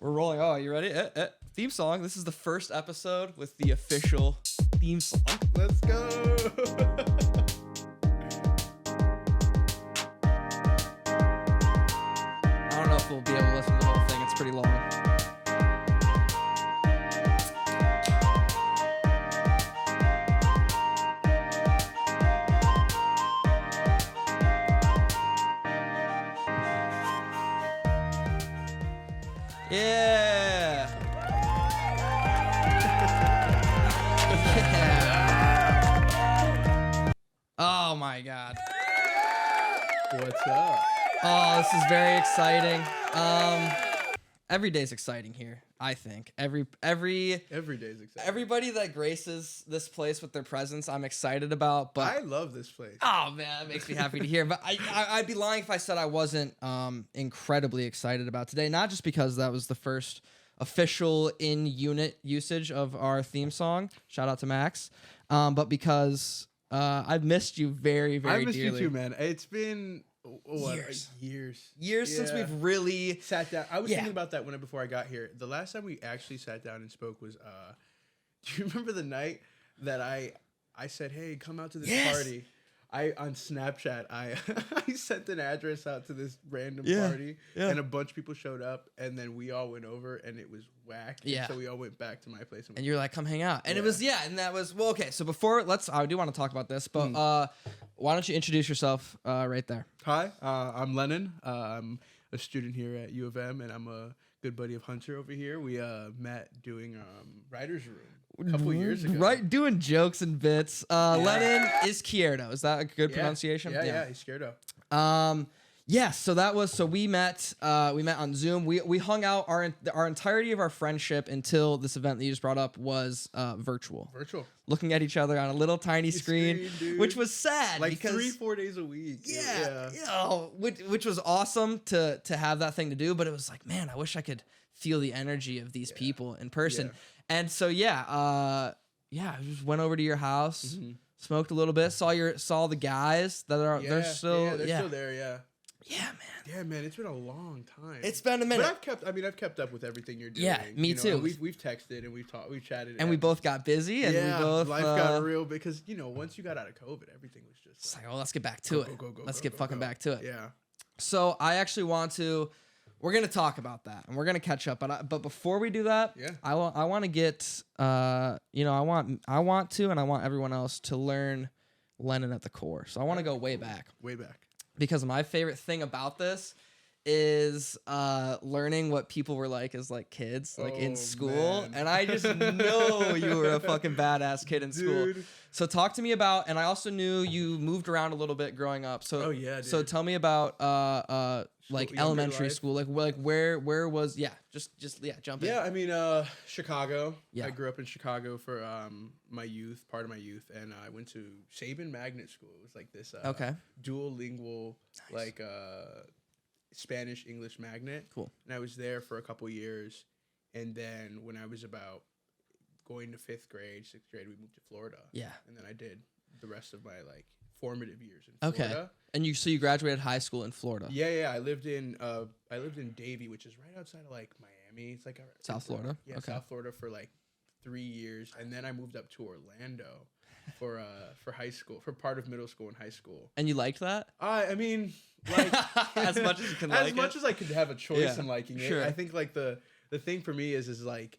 We're rolling. Oh, you ready? Theme song. This is the first episode with the official theme song. Let's go. I don't know if we'll be able to listen to the whole thing. It's pretty long. Yeah. Yeah. Oh my God. What's up? Oh, this is very exciting. Every day's exciting here, I think. Every day's exciting. everybody that graces this place with their presence, I'm excited about. But I love this place. oh man, that makes me happy to hear. But I'd be lying if I said I wasn't incredibly excited about today. Not just because that was the first official in-unit usage of our theme song. Shout out to Max. But because I've missed you very, very I missed dearly. you too, man. It's been what, years since we've really sat down. I was thinking about that before I got here. The last time we actually sat down and spoke was do you remember the night that I said, "Hey, come out to this party." On Snapchat, I sent an address out to this random party, and a bunch of people showed up, and then we all went over, and it was whack. Yeah. So we all went back to my place, and you're like, "Come hang out," and it was and that was well. Okay, so before I do want to talk about this, but why don't you introduce yourself right there? Hi, I'm Lenin. I'm a student here at U of M, and I'm a good buddy of Hunter over here. We met doing writer's room a couple years ago. Right, doing jokes and bits. Lenin Izquierdo. Is that a good pronunciation? Yeah, Izquierdo. So we met on Zoom. We hung out. Our entirety of our friendship until this event that you just brought up was virtual. Looking at each other on a little tiny screen, which was sad. Like because 3-4 days a week. Yeah. Which was awesome to have that thing to do, but it was like, man, I wish I could feel the energy of these people in person. And so I just went over to your house, smoked a little bit, saw the guys that are they're still there. Yeah, man. Yeah, man. It's been a long time. It's been a minute. But I've kept up with everything you're doing. Yeah, me too. We've texted and we've talked, we've chatted, and we both got busy. And we both life got real because once you got out of COVID, everything was just it's like, oh, let's get back to it. Let's get fucking back to it. Yeah. So I actually want to. We're gonna talk about that, and we're gonna catch up. But before we do that, I want to get I want to, and I want everyone else to learn Lenin at the core. So I want to go way back. Because my favorite thing about this is learning what people were like as like kids, like in school. Man. And I just know you were a fucking badass kid in school. So talk to me about, and I also knew you moved around a little bit growing up. So so tell me about like elementary school, like where was jump in. Yeah, I mean Chicago. I grew up in Chicago for part of my youth, and I went to Sabin Magnet School. It was like this dual lingual like Spanish English magnet. Cool. And I was there for a couple years, and then when I was about going to 5th grade, 6th grade, we moved to Florida. Yeah. And then I did the rest of my like formative years in Florida. Okay. And you graduated high school in Florida. Yeah. I lived in Davie, which is right outside of like Miami. It's like South Florida. Yeah, okay. South Florida for like 3 years, and then I moved up to Orlando for high school, for part of middle school and high school. And you liked that? I mean, like as much as you can as much as I could have a choice in liking it. Sure. I think like the thing for me is like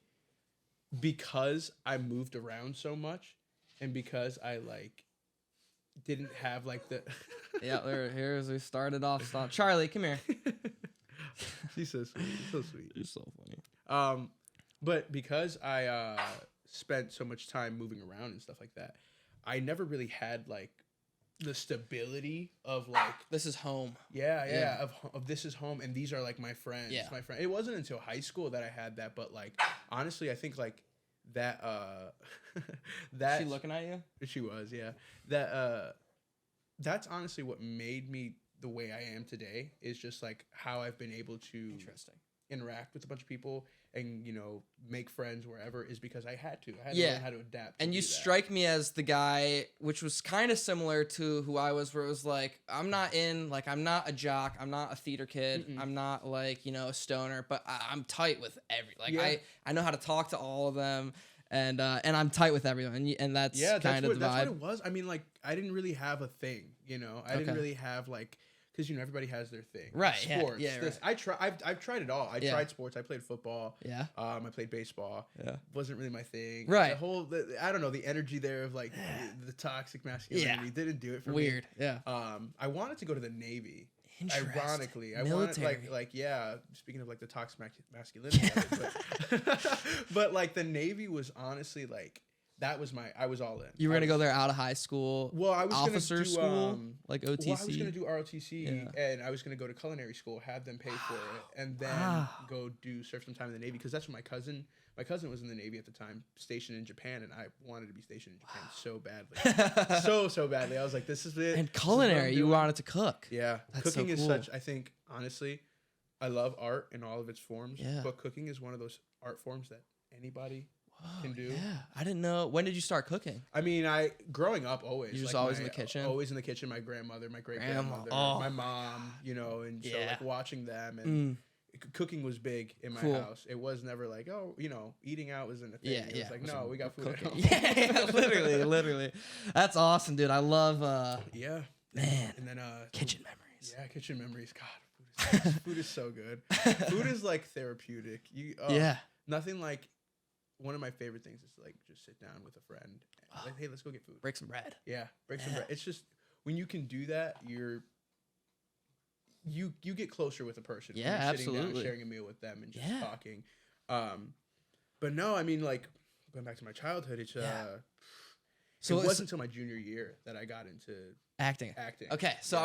because I moved around so much, and because I like didn't have like the here's we started off. Charlie, come here. She's so sweet. So sweet. You're so funny. But because I spent so much time moving around and stuff like that, I never really had like the stability of like this is home. Yeah. Of this is home, and these are like my friends. Yeah. My friend. It wasn't until high school that I had that, but like honestly, I think like that that she looking at you? She was, yeah. That's honestly what made me the way I am today, is just like how I've been able to interact with a bunch of people and, you know, make friends wherever is because I had to. I had to Yeah. learn how to adapt. And you strike me as the guy, which was kind of similar to who I was, where it was like, I'm not a jock. I'm not a theater kid. I'm not like, you know, a stoner, but I'm tight with I know how to talk to all of them. And I'm tight with everyone, and that's kind of the vibe. That's what it was. I mean, like, I didn't really have a thing, you know. I didn't really have like, because, you know, everybody has their thing. Right. Sports. Yeah. Right. I've tried it all. I tried sports. I played football. Yeah. I played baseball. Yeah. Wasn't really my thing. Right. I don't know, the energy there of like the toxic masculinity didn't do it for me. Weird. Yeah. I wanted to go to the Navy. Ironically, I wanted like speaking of like the toxic masculinity of it, but like the Navy was honestly like I was all in. You were gonna go there out of high school. Well, I was officer gonna do, school, like OTC. Well, I was gonna do ROTC, and I was gonna go to culinary school, have them pay for it, and then go serve some time in the Navy, because that's what my cousin was in the Navy at the time, stationed in Japan, and I wanted to be stationed in Japan so badly, so badly. I was like, this is it. And culinary, you wanted to cook. Yeah, that's cooking so is cool. such. I think honestly, I love art in all of its forms. Yeah. But cooking is one of those art forms that anybody can do. Yeah, I didn't know. When did you start cooking? I mean, growing up always. You just always in the kitchen? Always in the kitchen. My grandmother, my great grandmother, my mom, you know, and so like watching them, and cooking was big in my house. It was never like, oh, you know, eating out wasn't a thing. Yeah, it was like, no, we got food at home. Yeah, literally. That's awesome, dude. I love yeah. Man. And then kitchen memories. Yeah, kitchen memories. God, food is so good. Food is like therapeutic. Nothing like. One of my favorite things is to like just sit down with a friend and like, hey, let's go get food. Break some bread. Yeah, break some bread. It's just when you can do that, you get closer with a person. Yeah, when you're absolutely. Sitting down, sharing a meal with them and just talking. But no, I mean, like going back to my childhood, it's so it wasn't until my junior year that I got into acting. Acting. Okay, so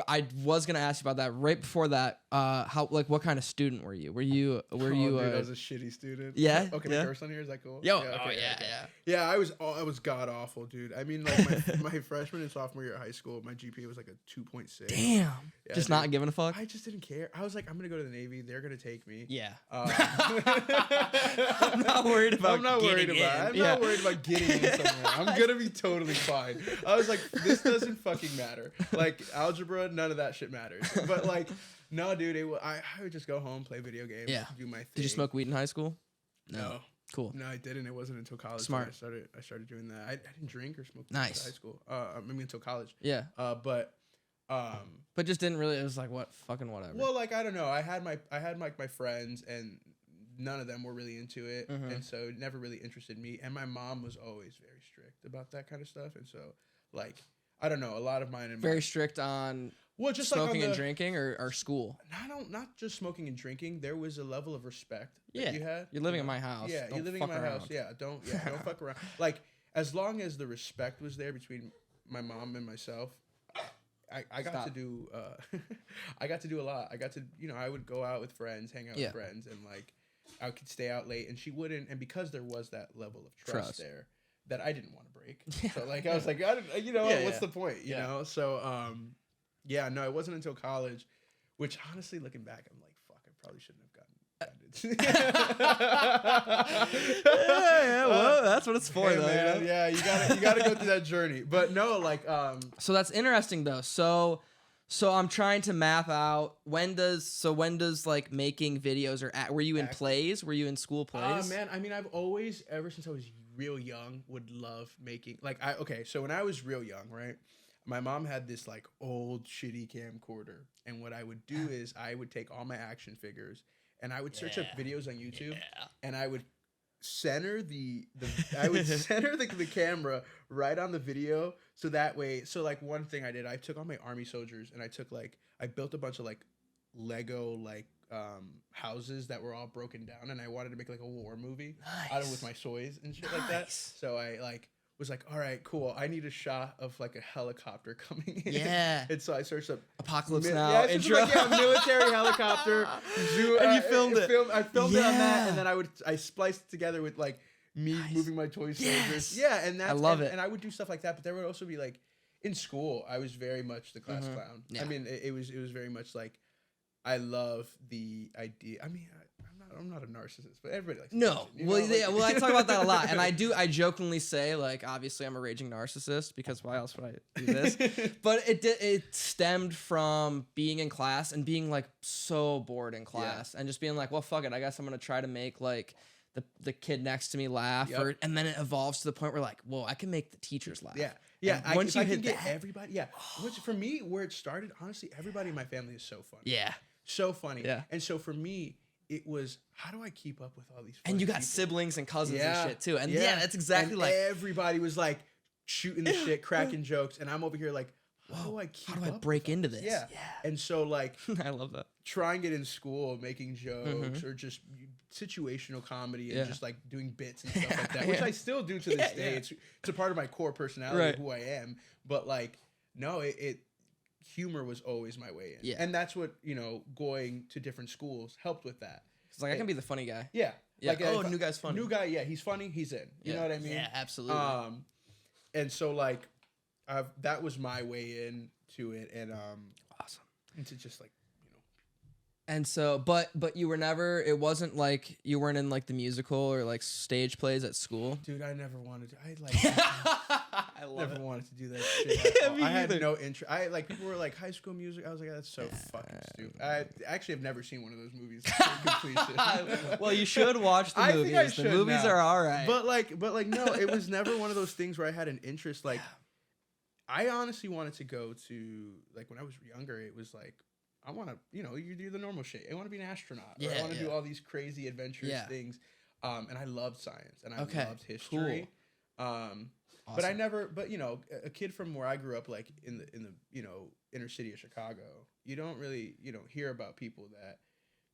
I was gonna ask you about that right before that. What kind of student were you? Dude, I was a shitty student. Yeah. Okay, my curse on here, is that cool? Yo. Okay, Yeah. Yeah, I was god awful, dude. I mean, like my freshman and sophomore year at high school, my GPA was like a 2.6. Damn. Yeah, just dude, not giving a fuck. I just didn't care. I was like, I'm gonna go to the Navy. They're gonna take me. Yeah. I'm not worried about. I'm not worried about getting in somewhere. I'm gonna be totally fine. I was like, this doesn't fucking matter. Like algebra, none of that shit matters. But like, no, dude. I would just go home, play video games, do my thing. Did you smoke weed in high school? No. Cool. No, I didn't. It wasn't until college. Smart. I started doing that. I didn't drink or smoke nice. until high school. I mean until college. Yeah. But just didn't really. It was like what fucking whatever. Well, like I don't know. I had my friends, and none of them were really into it, and so it never really interested me. And my mom was always very strict about that kind of stuff, and so like I don't know. A lot of mine very strict on. Well, just smoking and drinking or school? Not just smoking and drinking. There was a level of respect that you had. You're living in my house. Yeah, you're living in my house. Yeah, don't fuck around. Like, as long as the respect was there between my mom and myself, I got to do I got to do a lot. I got to, you know, I would go out with friends, hang out with friends, and like I could stay out late, and she wouldn't. And because there was that level of trust there that I didn't want to break. So like I was like, what's the point? You know? So yeah, no, it wasn't until college, which honestly, looking back, I'm like, fuck, I probably shouldn't have gotten well, that's what it's for, though. Man, you know? Yeah, you gotta go through that journey. But no, like, so that's interesting though. So I'm trying to map out when does like making videos or were you in plays? Were you in school plays? Man, I mean, I've always, ever since I was real young, would love making so when I was real young, right? My mom had this like old shitty camcorder, and what I would do is I would take all my action figures and I would search up videos on YouTube, and I would center the camera right on the video, so that way. So like one thing I did, I took all my army soldiers and I built a bunch of like Lego like houses that were all broken down, and I wanted to make like a war movie out of with my toys and shit like that. So I like was like, all right, cool. I need a shot of like a helicopter coming in. Yeah. And so I searched up Apocalypse Now intro. Military helicopter. And you filmed it. I filmed it on that, and then I spliced it together with like me moving my toy soldiers. Yeah, and I love it. And I would do stuff like that, but there would also be like in school, I was very much the class clown. Yeah. I mean, it was very much like I love the idea. I mean, I'm not a narcissist, but everybody likes no. attention, Well, know? yeah. Well, I talk about that a lot, and I jokingly say, like, obviously, I'm a raging narcissist because why else would I do this? But it stemmed from being in class and being like so bored in class, and just being like, well, fuck it. I guess I'm gonna try to make like the kid next to me laugh, and then it evolves to the point where like, whoa, I can make the teachers laugh. Yeah. Once you can hit get that, everybody, Which for me, where it started, honestly, everybody in my family is so funny. Yeah. So funny. Yeah. And so for me, it was, how do I keep up with all these funny And you got people? siblings and cousins and shit too. And that's exactly and like everybody was like shooting the shit, cracking jokes, and I'm over here like, how do I break into this? Yeah. And so like I love that. trying it in school, making jokes or just situational comedy and just like doing bits and stuff like that, which I still do to this day. It's a part of my core personality of who I am. But like, no, it humor was always my way in. Yeah. And that's what, going to different schools helped with that. It's like I can be the funny guy. Yeah. Yeah. Like, new guy's funny. New guy, he's funny, he's in. You know what I mean? Yeah, absolutely. And so like that was my way in to it, and awesome. And to just like, And so, but you were never. It wasn't like you weren't in like the musical or like stage plays at school. Dude, I never wanted to. I never wanted to do that shit. Yeah, I had no interest. People were like High School Music. I was like, that's so fucking stupid. I actually have never seen one of those movies. Well, you should watch the movies. I think I should the movies are all right. But like, no, it was never one of those things where I had an interest. Like, I honestly wanted to go to, like, when I was younger, it was like, I want to, you do the normal shit. I want to be an astronaut. Or I want to do all these crazy adventurous things. And I loved science and I loved history. Cool. Awesome. But I never, a kid from where I grew up, like in the inner city of Chicago, you don't really, hear about people that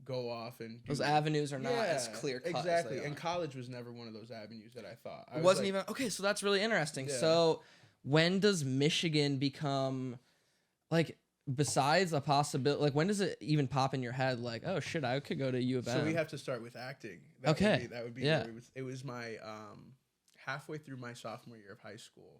go off and those avenues are not as clear cut. Exactly. And college was never one of those avenues that I thought. It wasn't even, okay, so that's really interesting. Yeah. So when does Michigan become, like, besides a possibility, like, when does it even pop in your head, like, oh shit, I could go to U of M? So we have to start with acting. That would be where it was my, halfway through my sophomore year of high school,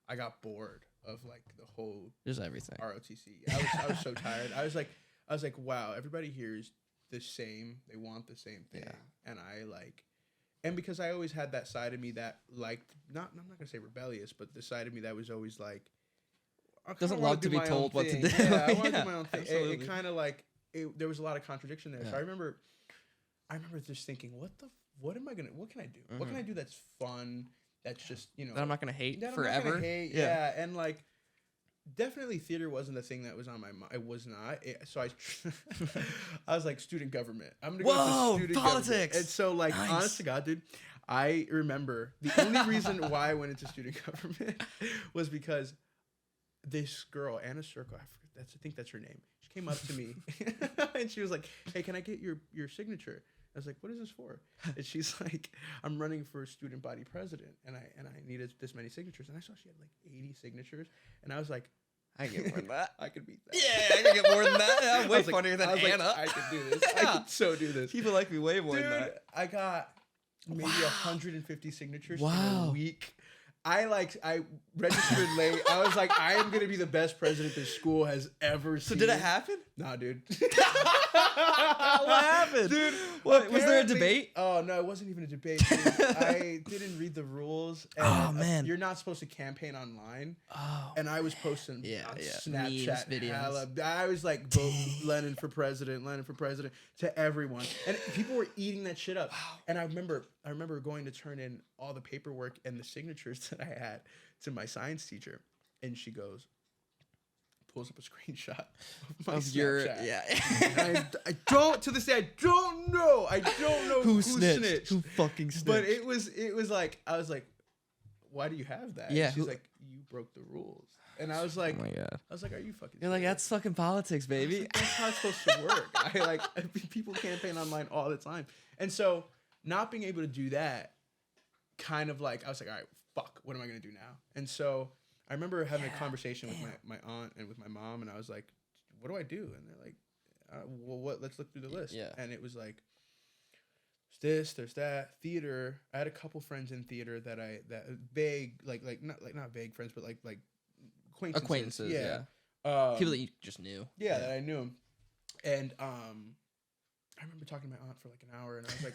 I got bored of like the whole just everything ROTC. I was so tired. I was like, wow, everybody here is the same. They want the same thing, and and because I always had that side of me that liked I'm not gonna say rebellious, but the side of me that was always like doesn't love to be told what to do. Yeah, I want to do my own thing. It kind of like there was a lot of contradiction there. So I remember just thinking, what can I do? Mm-hmm. What can I do that's fun? That's just, that I'm not going to hate forever. I'm not gonna hate. Yeah. And like, definitely theater wasn't the thing that was on my mind. It was not. So I was like, student government. I'm going to go to student politics. Government. And so like, honest to God, dude, I remember the only reason why I went into student government was because this girl, Anna Circle, I think that's her name. She came up to me and she was like, hey, can I get your signature? I was like, what is this for? And she's like, I'm running for student body president, and I needed this many signatures. And I saw she had like 80 signatures, and I was like, I can get more than that. I could beat that. Yeah, I can get more than that. Yeah, I'm way funnier than Anna. Like, I could do this. I could so do this. People like me way more than that. I got maybe 150 signatures in a week. I registered late. I was like, I am gonna be the best president this school has ever seen. So did it happen? Nah, dude. What happened? Dude, what, was there a debate? Oh no, it wasn't even a debate. Dude. I didn't read the rules. And, man. You're not supposed to campaign online. Oh. And I was posting on Snapchat memes, videos. I was like, vote Lenin for president to everyone. And people were eating that shit up. Wow. And I remember going to turn in all the paperwork and the signatures that I had to my science teacher. And she pulls up a screenshot of my Snapchat. I don't, to this day, I don't know who snitched. Who fucking snitched. But it was like, I was like, why do you have that? Yeah. And she's like, you broke the rules. And I was like, oh my God. I was like, are you fucking You're like, that's fucking politics, baby. Like, that's how it's supposed to work. People campaign online all the time. And so not being able to do that, kind of like, I was like, all right, fuck, what am I going to do now? And so I remember having a conversation with my aunt and with my mom, and I was like, what do I do? And they're like, well, let's look through the list. Yeah. And it was like, there's this, there's that, theater. I had a couple friends in theater that vague, not vague friends, but like acquaintances. Yeah. People that you just knew. Yeah, that I knew. And I remember talking to my aunt for like an hour, and I was like,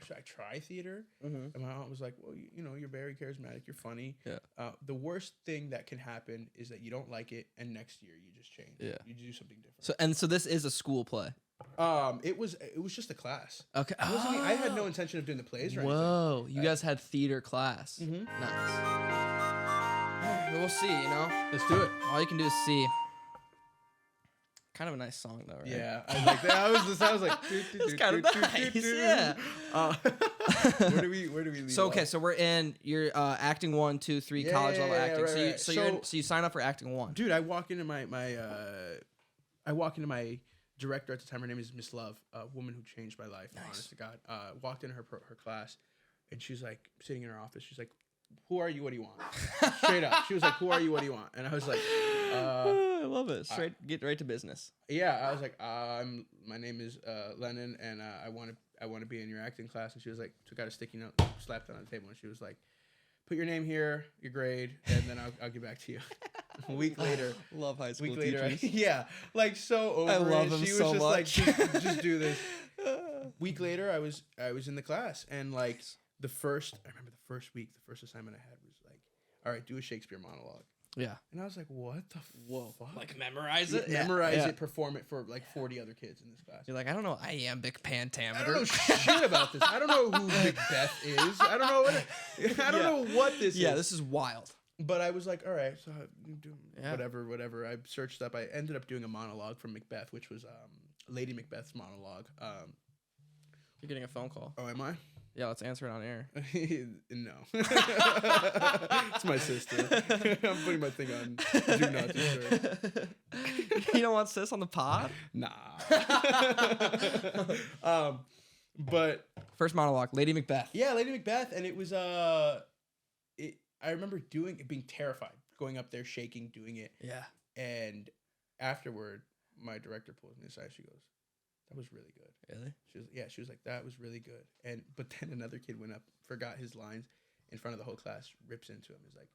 should I try theater? And my aunt was like, well, you know, you're very charismatic, you're funny. Yeah. The worst thing that can happen is that you don't like it, and next year you just change. Yeah. You do something different. So this is a school play. It was just a class. Okay. It wasn't I had no intention of doing the plays or anything. Whoa, you guys had theater class. Mm-hmm. Nice. We'll see, you know? Let's do it. All you can do is see. Kind of a nice song, though, right? Yeah, I like that. I was like, it's kind of nice, yeah. Where do we leave So off? So we're in your acting 1, 2, 3 college level acting. Right. So you sign up for acting 1. Dude, I walk into my director at the time. Her name is Miss Love, a woman who changed my life. Nice. Honest to God, walked in her class, and she's like sitting in her office. She's like, "Who are you? What do you want?" Straight up, she was like, "Who are you? What do you want?" And I was like, I love it. Get right to business. Yeah, I was like, my name is Lenin, and I want to be in your acting class. And she was like, took out a sticky note, slapped it on the table, and she was like, put your name here, your grade, and then I'll get back to you. A week later, love high school teachers. teachers. Yeah, like so over. I love them she was so just much. like, just do this. Week later, I was in the class, and like I remember the first week, the first assignment I had was like, all right, do a Shakespeare monologue. Yeah. And I was like, what the fuck? Like memorize it? Memorize it, perform it for like 40 other kids in this class. You're like, I don't know iambic pentameter. I don't know shit about this. I don't know who Macbeth is. I don't know what this is. Yeah, this is wild. But I was like, all right, so whatever. I searched up. I ended up doing a monologue from Macbeth, which was Lady Macbeth's monologue. You're getting a phone call. Oh, am I? Yeah, let's answer it on air. No. It's my sister. I'm putting my thing on do not disturb. You don't want sis on the pod? Nah. But first monologue, Lady Macbeth. Yeah, Lady Macbeth, and it was I remember being terrified, going up there, shaking, doing it. Yeah. And afterward, my director pulls me aside. She goes, "That was really good." Really? She was like, "That was really good." But then another kid went up, forgot his lines in front of the whole class, rips into him. He's like,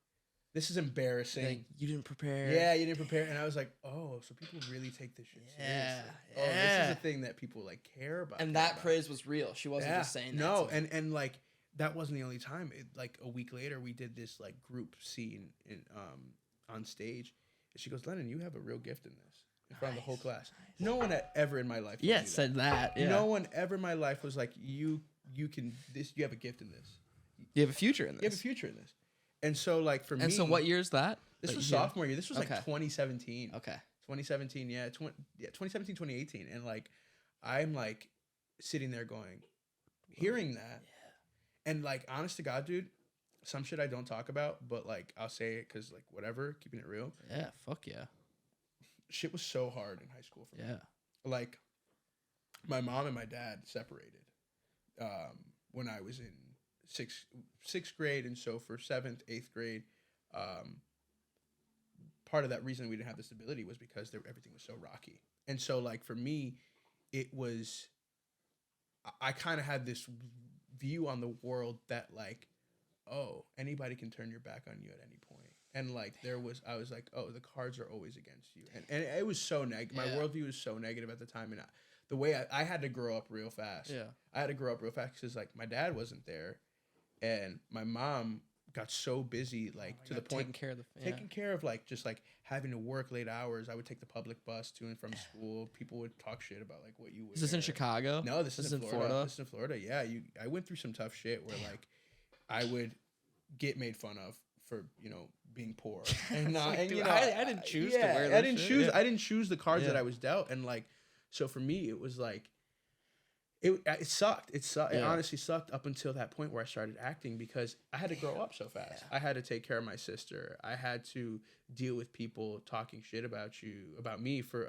"This is embarrassing. Like, you didn't prepare." Yeah, you didn't prepare. And I was like, "Oh, so people really take this shit seriously. Oh, this is a thing that people like care about." And that praise was real. She wasn't just saying that. No, and like that wasn't the only time. Like a week later, we did this like group scene on stage, and she goes, "Lennon, you have a real gift in this." In front of the whole class. Nice. No one ever in my life said that. Yeah. No one ever in my life was like, you have a gift in this. You have a future in this. You have a future in this. And so like for me. And so what year is that? This was sophomore year. This was like 2017. Okay. 2017, 2017, 2018. And like I'm like sitting there going, hearing that. Yeah. And like honest to God, dude, some shit I don't talk about, but like I'll say it because like whatever, keeping it real. Yeah, fuck yeah. Shit was so hard in high school for me. Yeah. Like, my mom and my dad separated when I was in sixth grade. And so for 7th, 8th grade, part of that reason we didn't have the stability was because everything was so rocky. And so, like, for me, it was, I kind of had this view on the world that, like, oh, anybody can turn your back on you at any point. And like I was like, oh, the cards are always against you, and it was so negative. My worldview was so negative at the time, and the way I had to grow up real fast. Yeah, I had to grow up real fast because like my dad wasn't there, and my mom got so busy like to the point taking care of like just like having to work late hours. I would take the public bus to and from school. People would talk shit about like what you wear. Is this in Chicago? No, this is in Florida. This is in Florida. Yeah, I went through some tough shit where like I would get made fun of for being poor and not and I didn't choose to wear that I didn't choose the cards that I was dealt, and like so for me it was like it sucked. It honestly sucked up until that point where I started acting because I had to grow up so fast. I had to take care of my sister. I had to deal with people talking shit about me for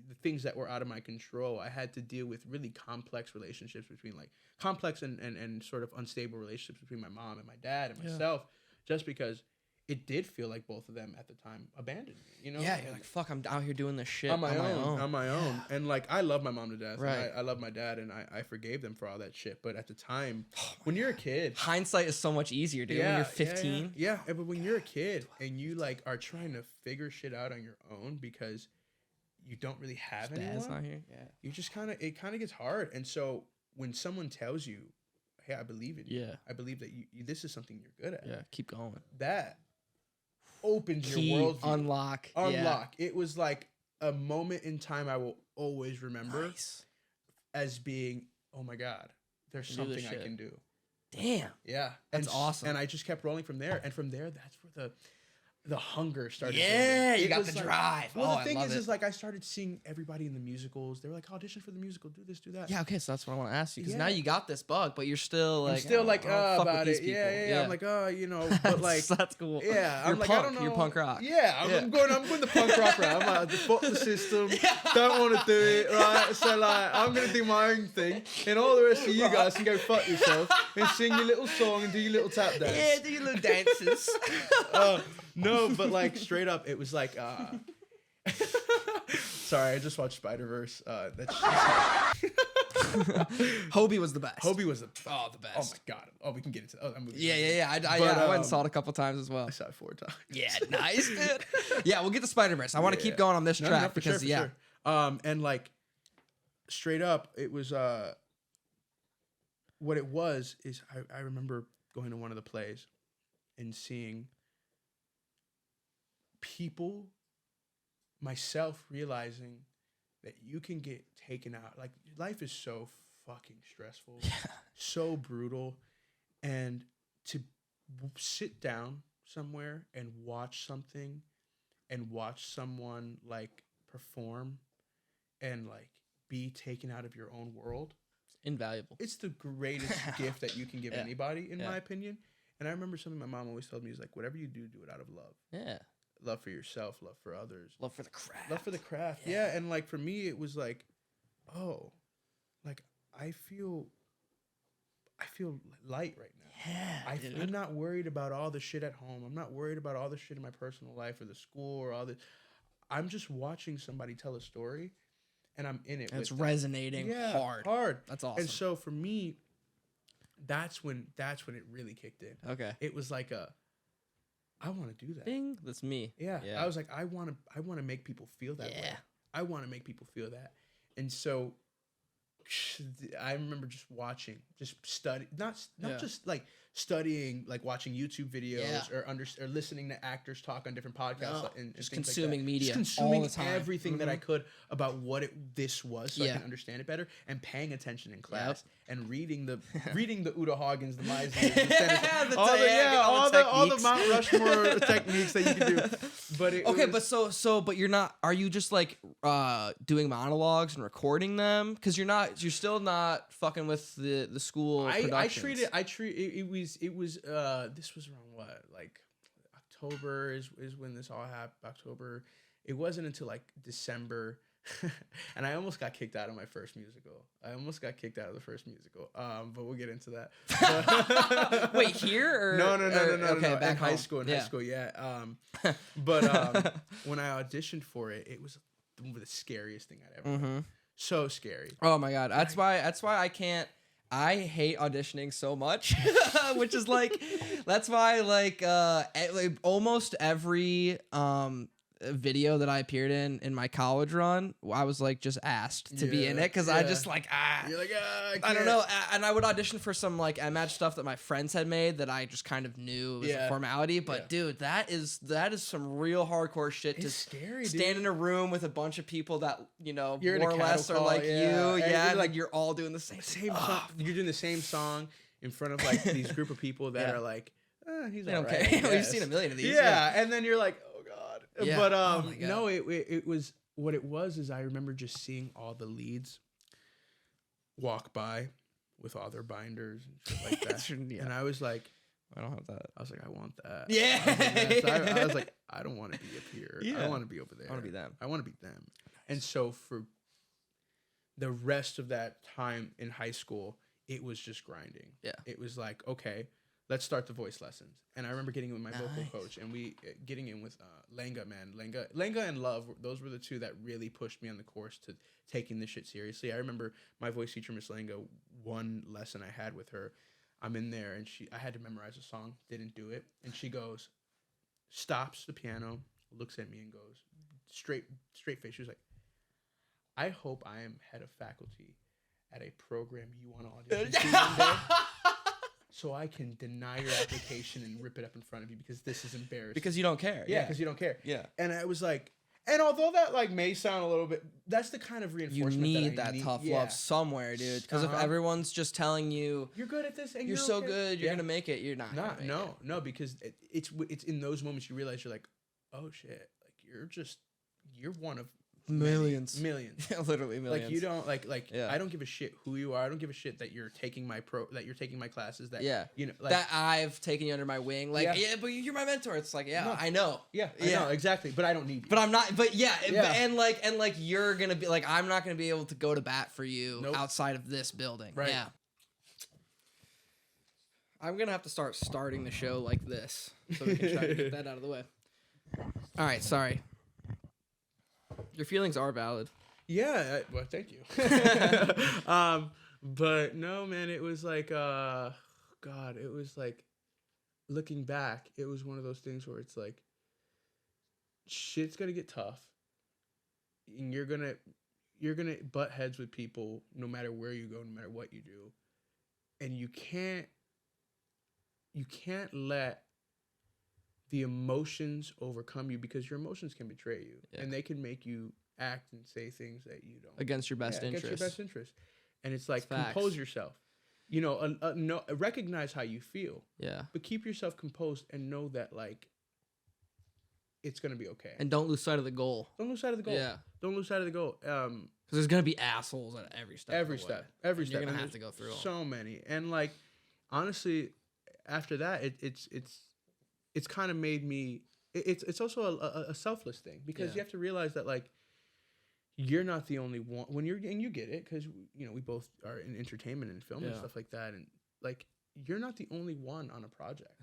the things that were out of my control. I had to deal with really complex relationships between like complex and sort of unstable relationships between my mom and my dad and myself, just because it did feel like both of them at the time abandoned me, Yeah, you're like, fuck, I'm out here doing this shit on my own. And like, I love my mom to death. Right. I love my dad, and I forgave them for all that shit. But at the time, when you're a kid, hindsight is so much easier, dude. When you're 15. Yeah, but when you're a kid and you like are trying to figure shit out on your own because you don't really have Dad's anyone. not here. Yeah. You just it kind of gets hard. And so when someone tells you, hey, I believe in you. Yeah. I believe that you this is something you're good at. Yeah. Keep going. That opens Key, your worldview. Unlock. Unlock. Yeah. It was like a moment in time I will always remember as being, oh my God, there's something I can do. Damn. Yeah. That's awesome. And I just kept rolling from there. And from there, that's where the hunger started. Yeah, you got the drive. Well, the thing is like I started seeing everybody in the musicals. They were like, audition for the musical, do this, do that. Yeah, okay, so that's what I want to ask you. Because now you got this bug, but you're still like, about it. Yeah. I'm like, but like, that's cool. Yeah, you're I'm like, punk. I don't know. You're punk rock. Yeah, I'm going the punk rock route. I'm like, fuck the system. Don't want to do it, right? So like, I'm gonna do my own thing, and all the rest of you guys can go fuck yourself and sing your little song and do your little tap dance. Yeah, do your little dances. No, but like straight up, it was like, sorry, I just watched Spider-Verse. That's Hobie was the best. Hobie was the best. Oh my God. Oh, we can get into that movie. Yeah. I went and saw it a couple times as well. I saw it 4 times. Yeah, nice, dude. Yeah, we'll get to Spider-Verse. I want to keep going on this track because sure. And like straight up, it was what it was is I remember going to one of the plays and seeing people, myself, realizing that you can get taken out. Like, life is so fucking stressful, so brutal, and to sit down somewhere and watch something and watch someone like perform and like be taken out of your own world, invaluable. It's the greatest gift that you can give anybody, in my opinion. And I remember something my mom always told me is like, whatever you do it out of love. Yeah. Love for yourself, love for others. Love for the craft. Love for the craft. Yeah. And like for me, it was like, oh, like I feel light right now. Yeah. I'm not worried about all the shit at home. I'm not worried about all the shit in my personal life or the school or all the. I'm just watching somebody tell a story, and I'm in it. And it's resonating hard. That's awesome. And so for me, that's when it really kicked in. Okay. It was like I want to do that. Bing, that's me. Yeah. I was like, I want to make people feel that way. I want to make people feel that. And so I remember just watching, just study, not just like studying, like watching YouTube videos or listening to actors talk on different podcasts and just things consuming like media, just consuming all the time. everything that I could about what this was, so I can understand it better, and paying attention in class and reading the Uta Hagens, the Meisners, all the Mount Rushmore techniques that you can do. But but you're not. Are you just like doing monologues and recording them? Because you're still not fucking with the school. It was this was around what, like October is when this all happened. October. It wasn't until like December. And I almost got kicked out of my first musical. I almost got kicked out of the first musical. But we'll get into that. Wait, here or no. Okay, no. back in high school. Yeah. But when I auditioned for it, it was the scariest thing I'd ever done. So scary. Oh my God. That's why I can't. I hate auditioning so much, which is like, that's why like almost every video that I appeared in my college run, I was like just asked to be in it because I just like you're like I don't know, and I would audition for some like match stuff that my friends had made that I just kind of knew was a formality. But dude, that is some real hardcore shit. It's scary. Stand in a room with a bunch of people that you're more or less are like you, and like you're all doing the same song. You're doing the same song in front of like these group of people that are like, he's all right. Okay, we've seen a million of these. Yeah, and then you're like, yeah. But no, it was what it was is I remember just seeing all the leads walk by with all their binders and shit like that. And I was like, I don't have that. I was like, I want that. Yeah. So I was like, I don't want to be up here. I don't want to be over there. I want to be them. I want to be them. And so for the rest of that time in high school, it was just grinding. Yeah. It was like, okay, let's start the voice lessons. And I remember getting in with my vocal coach, and we getting in with Lenga and Love. Those were the two that really pushed me on the course to taking this shit seriously. I remember my voice teacher, Miss Lenga, one lesson I had with her, I'm in there, and I had to memorize a song, didn't do it, and she goes, stops the piano, looks at me, and goes, straight face. She was like, I hope I am head of faculty at a program you want to audition to one day, so I can deny your application and rip it up in front of you because this is embarrassing. Because you don't care. Yeah, because you don't care. Yeah. And I was like, and although that like may sound a little bit, that's the kind of reinforcement you need that tough love somewhere, dude. Because if everyone's just telling you you're good at this and you're so good, you're gonna make it, you're not. No, because it's in those moments you realize you're like, oh shit, like you're one of millions. Literally millions. Like you don't like I don't give a shit who you are. I don't give a shit that you're taking my classes, that you know, like, that I've taken you under my wing, like but you're my mentor. It's like I know. I know exactly, but I don't need you. But I'm not, but and like you're gonna be like, I'm not gonna be able to go to bat for you outside of this building. Right. Yeah. I'm gonna have to start starting the show like this so we can try to get that out of the way. All right, sorry. Your feelings are valid. Yeah, well, thank you. But no, man, it was like, God, it was like, looking back, it was one of those things where it's like, shit's gonna get tough, and you're gonna butt heads with people no matter where you go, no matter what you do, and you can't let the emotions overcome you, because your emotions can betray you and they can make you act and say things that you don't against your best interest. Against your best interest. And it's like, compose yourself. You know, recognize how you feel. Yeah. But keep yourself composed and know that like it's gonna be okay. And don't lose sight of the goal. Don't lose sight of the goal. Yeah. Don't lose sight of the goal. Because there's gonna be assholes at every step. Every step. You're gonna have to go through them. So many. And like, honestly, after that, it's kind of made me. It's also a selfless thing, because you have to realize that like you're not the only one when you're, and you get it, because you know we both are in entertainment and film and stuff like that, and like you're not the only one on a project.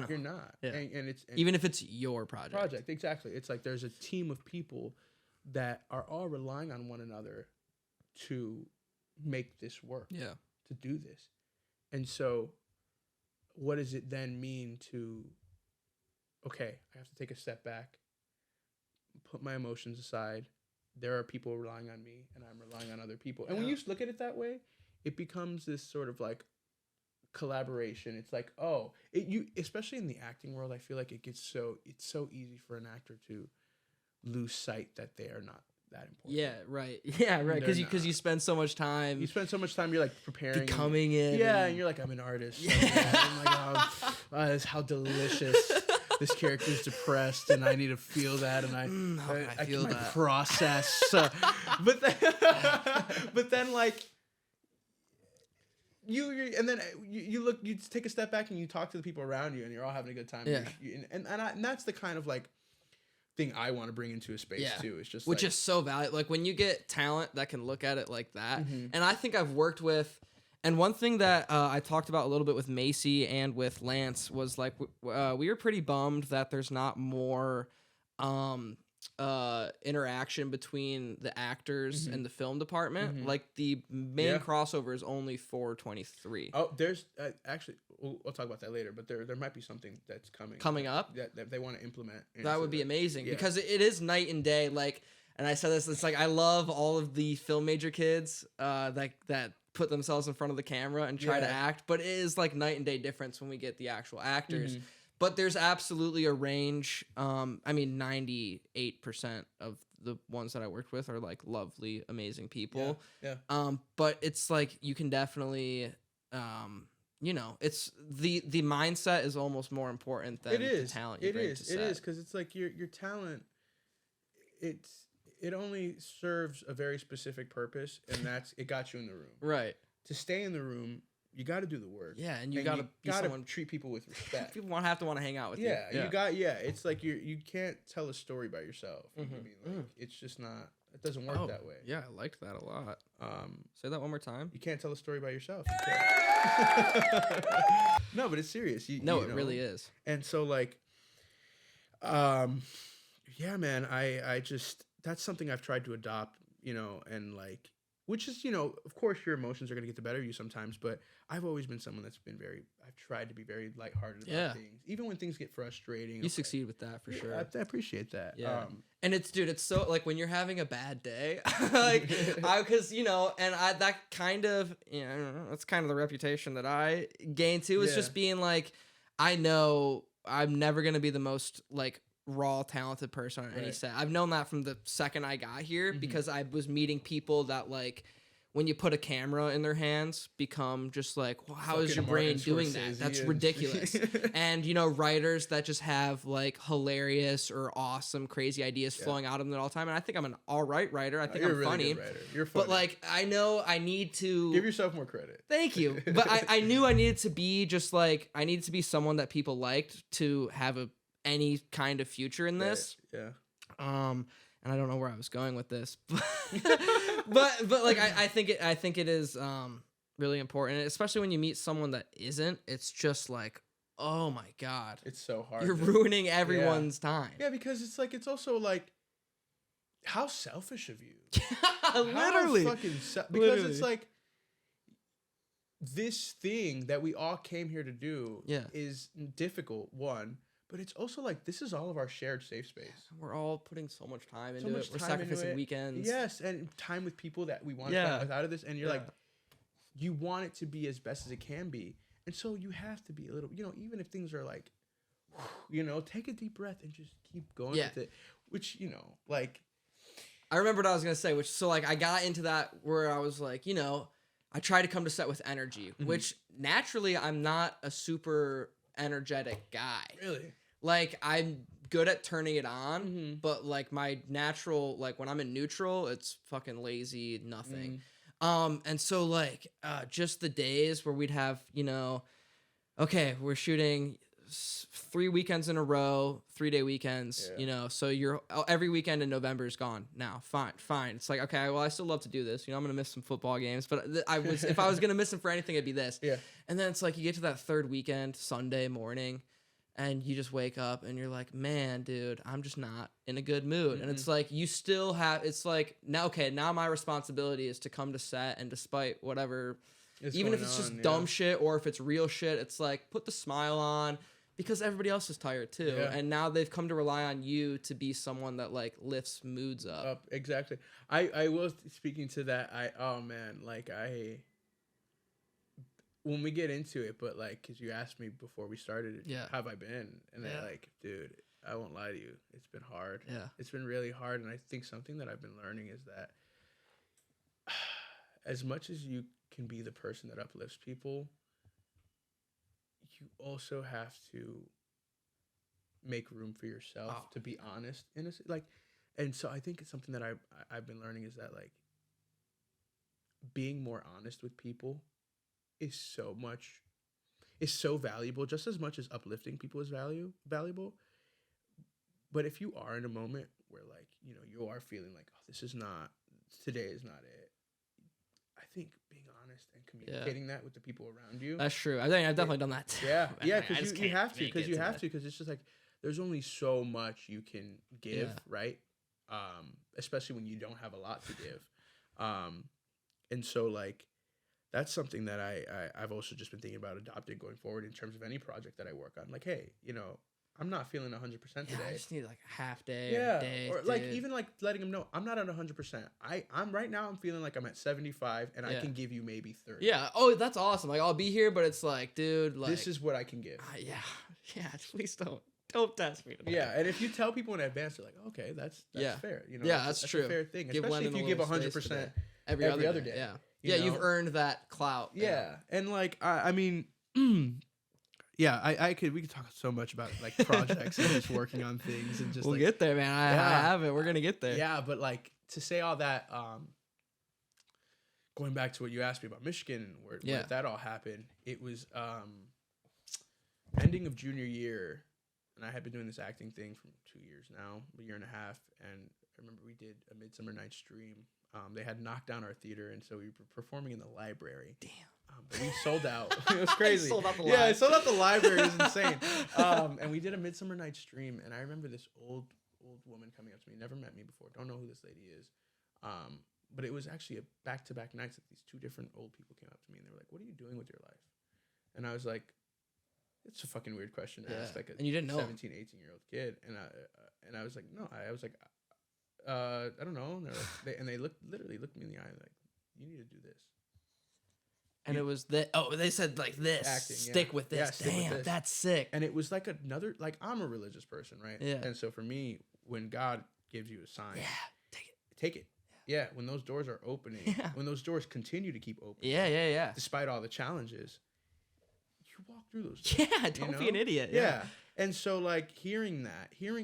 No. You're not. Yeah. And even if it's your project. Exactly. It's like there's a team of people that are all relying on one another to make this work. Yeah. To do this, and so what does it then mean to? Okay, I have to take a step back, put my emotions aside. There are people relying on me, and I'm relying on other people. And when you look at it that way, it becomes this sort of like collaboration. It's like, especially in the acting world, I feel like it's so easy for an actor to lose sight that they are not that important. Yeah, right. Yeah, right. Because you spend so much time. You're like preparing, becoming it. Yeah, and you're like, I'm an artist. Yeah. Oh my God, this how delicious. This character is depressed, and I need to feel that, and I feel that process. But then like you take a step back and you talk to the people around you, and you're all having a good time. Yeah. And that's the kind of like thing I want to bring into a space too. It's just which is so valuable. Like when you get talent that can look at it like that, and I think I've worked with. And one thing that I talked about a little bit with Macy and with Lance was like we were pretty bummed that there's not more interaction between the actors and the film department. Like the main crossover is only 423. Oh, there's actually we'll talk about that later, but there might be something that's coming up that they want to implement. That would be amazing because it is night and day. Like, and I said this, it's like I love all of the film major kids that put themselves in front of the camera and try to act, but it is like night and day difference when we get the actual actors. But there's absolutely a range. I mean, 98% of the ones that I worked with are like lovely, amazing people. Yeah. But it's like you can definitely, it's the mindset is almost more important than the talent you bring to set. It is because it's like your talent. It only serves a very specific purpose, and it got you in the room. Right. To stay in the room, you got to do the work. Yeah, and you got to treat people with respect. People have to want to hang out with you. Yeah, it's like you can't tell a story by yourself. You know what I mean? Like, it's just not. It doesn't work that way. Yeah, I liked that a lot. Say that one more time. You can't tell a story by yourself. No, but it's serious. It really is. And so like, yeah, man, I just. That's something I've tried to adopt, and like which is, of course your emotions are going to get the better of you sometimes, but I've always been someone that's been I've tried to be very lighthearted about things, even when things get frustrating. You succeed with that for sure. I appreciate that. Yeah. And it's so like when you're having a bad day, like because that kind of, that's kind of the reputation that I gained too, is just being like, I know I'm never going to be the most like raw talented person on any set. I've known that from the second I got here, because I was meeting people that, like, when you put a camera in their hands, become just like, well, how is your brain doing that? That's ridiculous. And writers that just have like hilarious or awesome crazy ideas flowing out of them all the time. And I think I'm an all right writer. I think I'm really funny. Good writer. You're funny. But like, I know I need to give yourself more credit. Thank you. But I knew I needed to be just like, I needed to be someone that people liked to have any kind of future in this. Yeah. And I don't know where I was going with this, but like I think it is really important, especially when you meet someone that isn't. It's just like, oh my God, it's so hard. You're ruining everyone's time. Yeah, because it's also like, how selfish of you. Literally, because it's like, this thing that we all came here to do is difficult, one. But it's also like, this is all of our shared safe space. We're all putting so much time into it. We're sacrificing weekends. Yes, and time with people that we want to spend out of this. And you're like, you want it to be as best as it can be. And so you have to be a little, even if things are like, take a deep breath and just keep going with it. Which, like. I remember what I was going to say, so like I got into that where I was like, I try to come to set with energy, which naturally I'm not a super energetic guy. Really? Like, I'm good at turning it on, but like my natural, like when I'm in neutral, it's fucking lazy, nothing. And so like just the days where we'd have, okay, we're shooting 3 weekends in a row, 3-day weekends, so you're every weekend in November is gone now. Fine. It's like, okay, well, I still love to do this. I'm going to miss some football games, but if I was going to miss them for anything, it'd be this. Yeah. And then it's like, you get to that third weekend, Sunday morning, and you just wake up and you're like, man, dude, I'm just not in a good mood. And it's like, you still have, it's like, now my responsibility is to come to set, and despite whatever, even if it's just dumb shit or if it's real shit, it's like, put the smile on, because everybody else is tired too. Yeah. And now they've come to rely on you to be someone that like lifts moods up. Exactly. I will, speaking to that, when we get into it, but like, cause you asked me before we started, how have I been? And I like, dude, I won't lie to you. It's been hard. Yeah. It's been really hard. And I think something that I've been learning is that as much as you can be the person that uplifts people, you also have to make room for yourself to be honest. And so I think it's something that I've been learning is that like being more honest with people is so valuable, just as much as uplifting people is valuable. But if you are in a moment where like, you are feeling like, today is not it. I think being honest and communicating that with the people around you. That's true. I think I've definitely done that too. Yeah. Yeah. Cause you have to, because it's just like, there's only so much you can give, right? Especially when you don't have a lot to give. And so like, that's something that I've also just been thinking about adopting going forward in terms of any project that I work on. Like, hey, I'm not feeling 100% today. I just need like a half day or a day. Or like even like letting them know I'm not at 100%. I'm right now I'm feeling like I'm at 75 and I can give you maybe 30. Yeah. Oh, that's awesome. Like I'll be here, but it's like, dude, like this is what I can give. Yeah. Please don't test me today. Yeah, and if you tell people in advance, they're like, okay, that's fair. That's true. A fair thing, especially if you give 100% every other day. Yeah. You've earned that clout. Yeah. And like I mean. Yeah, we could talk so much about like projects and just working on things and just we'll get there, man. I have it. We're gonna get there. Yeah, but like to say all that, going back to what you asked me about Michigan, where that all happened, it was ending of junior year, and I had been doing this acting thing for 2 years now, a year and a half, and I remember we did a Midsummer Night's Dream. They had knocked down our theater, and so we were performing in the library. Damn. But we sold out. It was crazy. Sold out the I sold out the library. It was insane. And we did a Midsummer Night's Dream, and I remember this old woman coming up to me. Never met me before. Don't know who this lady is. but it was actually a back-to-back nights that these two different old people came up to me and they were like, "What are you doing with your life?" And I was like, "It's a fucking weird question to ask like a and you didn't know 17, 18-year-old kid." And I was like, "No." I was like, "I don't know." And they literally looked me in the eye like, "You need to do this." And it was they said like this, acting, stick with this. stick with Damn, this. that's sick. And it was like another, like, I'm a religious person, right? Yeah. And so for me, when God gives you a sign, take it. Yeah. When those doors are opening, when those doors continue to keep opening, despite all the challenges, you walk through those doors. Yeah, don't be an idiot. Yeah. And so, like, hearing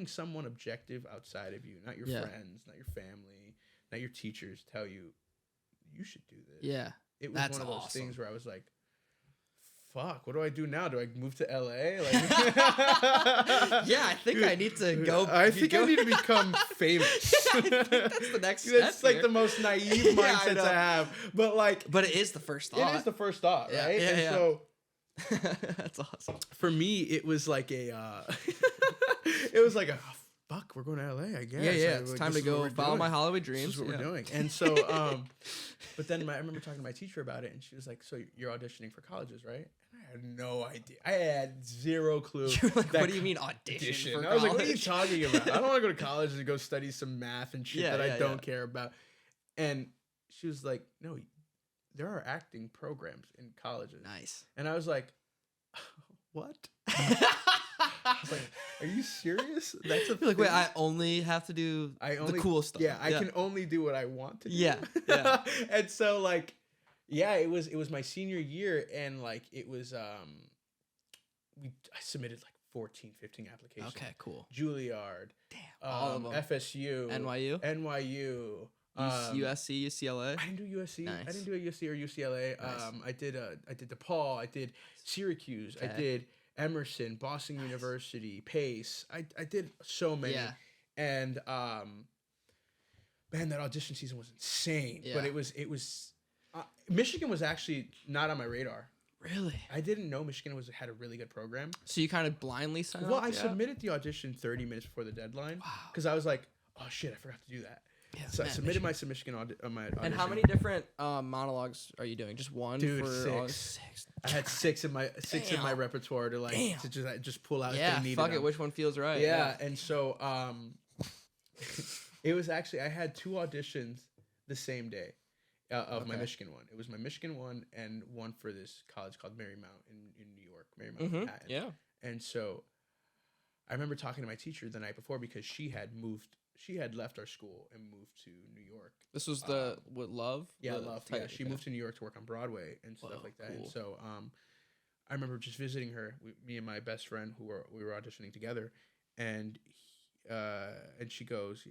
someone objective outside of you, not your friends, not your family, not your teachers, tell you, you should do this. Yeah. It was one of those things where I was like, fuck, what do I do now? Do I move to LA? Like, yeah, I think I need to go. I think I need to become famous. I think that's the next step. That's like the most naive mindset to have. But it is the first thought. It is the first thought, right? And so that's awesome. For me, it was like it was like fuck, we're going to LA, I guess. Yeah. It's time to go follow my Hollywood dreams. This is what we're doing. And so, but then I remember talking to my teacher about it, and she was like, "So you're auditioning for colleges, right?" And I had no idea. I had zero clue. You're like, what do you mean audition for I was like, what are you talking about? I don't want to go to college and go study some math and shit that I don't care about. And she was like, "No, there are acting programs in colleges." Nice. And I was like, "What?" I was like, "Are you serious?" That's a like, wait, I only have to do the cool stuff. Yeah, I can only do what I want to do. Yeah. And so, like, it was my senior year, and like it was I submitted like 14, 15 applications. Okay, cool. Juilliard. Damn. All of them. FSU. NYU. USC, UCLA. I didn't do USC. Nice. I didn't do a USC or UCLA. Nice. I did DePaul. I did Syracuse. Okay. I did Emerson, Boston University, Pace. I did so many. Yeah. And man, that audition season was insane. Yeah. But it was Michigan was actually not on my radar. Really? I didn't know Michigan had a really good program. So you kind of blindly signed up? Well, I submitted the audition 30 minutes before the deadline. Wow. Because I was like, oh shit, I forgot to do that. Yeah, so I submitted my submission my audition. And how many different monologues are you doing? Just one? Dude, for six. I had six in my repertoire to just pull out if they needed fuck them. it, which one feels right. Yeah, and so it was actually, I had two auditions the same day of my Michigan one. It was my Michigan one and one for this college called Marymount in New York, Marymount, Manhattan. Yeah. And so I remember talking to my teacher the night before because she had left our school and moved to New York. This was Love? Yeah, Love. Yeah, she moved to New York to work on Broadway and stuff like that. Cool. And so I remember just visiting her, me and my best friend we were auditioning together, and she goes,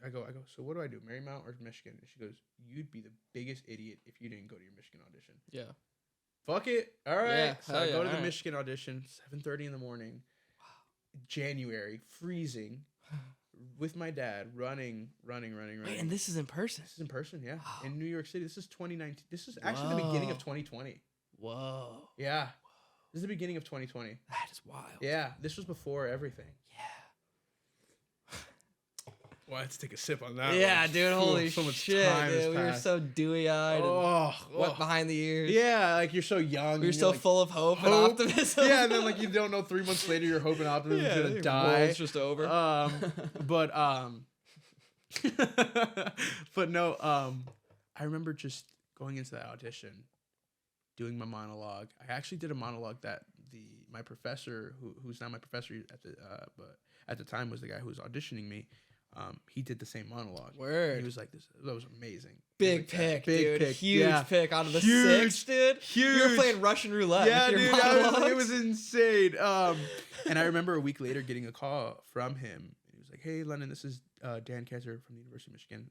I go, so what do I do, Marymount or Michigan? And she goes, you'd be the biggest idiot if you didn't go to your Michigan audition. Yeah. Fuck it. All right. Yeah, so I go to the Michigan audition, 7:30 in the morning. Wow. January, freezing. With my dad, running. Wait, and this is in person? This is in person, yeah. Wow. In New York City. This is 2019. This is actually the beginning of 2020. Whoa. Yeah. This is the beginning of 2020. That is wild. Yeah. This was before everything. Yeah. Well, I had to take a sip on that. Yeah, one. dude. Holy so much shit, time dude. We were so dewy-eyed and wet behind the ears. Yeah, like you're so young. We were so full of hope and optimism. Yeah, and then like you don't know 3 months later your hope and optimism is gonna die. It's just over. But no, I remember just going into that audition, doing my monologue. I actually did a monologue that my professor, who's now my professor but at the time was the guy who was auditioning me. He did the same monologue. Word. He was like, that was amazing. Big pick, dude. Pick. Huge pick out of the six, dude. Huge. You were playing Russian roulette. Yeah, with your dude. It was insane. And I remember a week later getting a call from him. He was like, hey, Lenin, this is Dan Kaiser from the University of Michigan.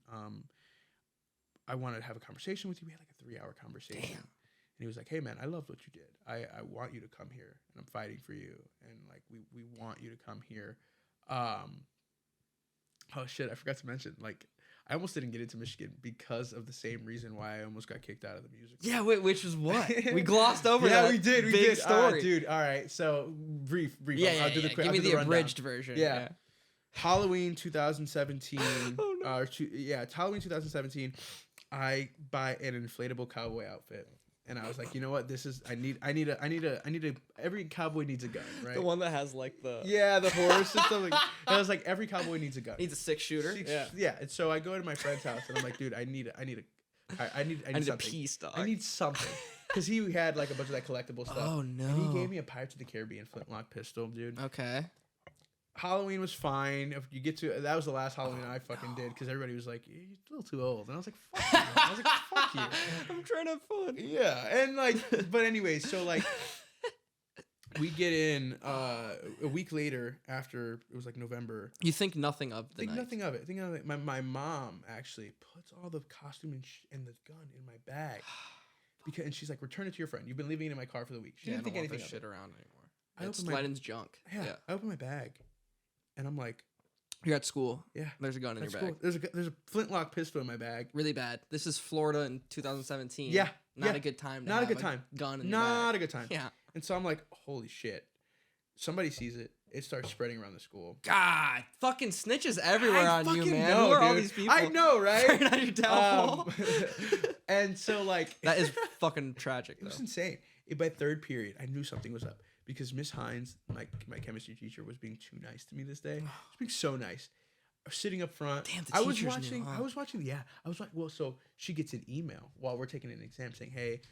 I wanted to have a conversation with you. We had like a 3-hour conversation. Damn. And he was like, hey, man, I loved what you did. I want you to come here. And I'm fighting for you. And like, we want you to come here. Oh shit, I forgot to mention, like, I almost didn't get into Michigan because of the same reason why I almost got kicked out of the music. Yeah, wait, which was what? We glossed over that. Yeah, we did. We big did. Story. Dude, all right. So, brief. Yeah, I'll do the quick. Give me the abridged version. Yeah. Halloween 2017. Oh It's Halloween 2017. I buy an inflatable cowboy outfit. And I was like, you know what? Every cowboy needs a gun, right? The one that has like the the horse and stuff like. And I was like, every cowboy needs a gun. Needs a 6-shooter. Yeah. And so I go to my friend's house and I'm like, dude, I need something. a piece, dog. I need something. Because he had like a bunch of that collectible stuff. Oh no. And he gave me a Pirates of the Caribbean flintlock pistol, dude. Okay. Halloween was fine. If you get to that was the last Halloween I fucking did because everybody was like, "You're a little too old," and I was like, "Fuck you." I was like, "Fuck you." I'm trying to have fun. Yeah, and like, but anyways, so like, we get in a week later after it was like November. You think nothing of the Think night. nothing of it. Think of it. My mom actually puts all the costume and the gun in my bag and she's like, "Return it to your friend. You've been leaving it in my car for the week." She didn't think anything of shit it. around anymore. I It's opened my- Lenin's junk. Yeah, I open my bag, and I'm like, You're at school. Yeah. There's a gun in your "That's bag. cool. There's a flintlock pistol in my bag." Really bad. This is Florida in 2017. Yeah. Not a good time. Not a good time. Gun in your Not bag. a good time. Yeah. And so I'm like, holy shit. Somebody sees it. It starts spreading around the school. God, fucking snitches everywhere I on you, fucking man. know, Who are all dude. these people? I know, right? Right on your downfall. And so like That is fucking tragic, it was though. insane. By third period, I knew something was up because Miss Hines, my chemistry teacher, was being too nice to me this day. She was being so nice. I was sitting up front. Damn, the I was teachers watching. knew, huh? I was watching. Yeah, I was like, well, so she gets an email while we're taking an exam saying, "Hey,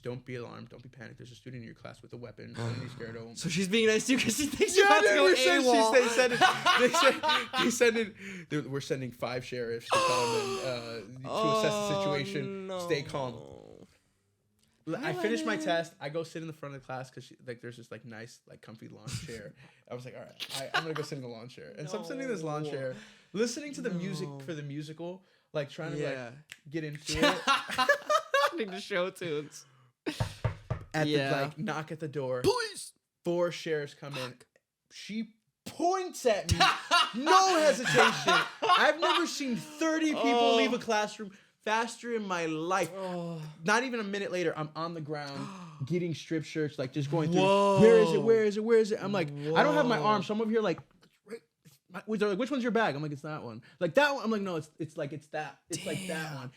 don't be alarmed, don't be panicked. There's a student in your class with a weapon. Izquierdo." So she's being nice to you because she thinks you're about to go AWOL. They send it. We're sending 5 sheriffs to come and to assess the situation. No. Stay calm. I finished my test. I go sit in the front of the class because there's this like nice like comfy lawn chair. I was like, all right, I'm gonna go sit in the lawn chair. And so I'm sitting in this lawn chair, listening to the music for the musical, like trying to like get into it. Listening to show tunes. At the like knock at the door. Police. 4 sheriffs come in. She points at me, no hesitation. I've never seen 30 people leave a classroom faster in my life. Not even a minute later, I'm on the ground getting strip shirts, like just going through. Where is it? Where is it? Where is it? I'm like, I don't have my arm, so I'm over here like, they're like, which one's your bag? I'm like, it's that one. Like that one. I'm like, no, it's that. It's like that one.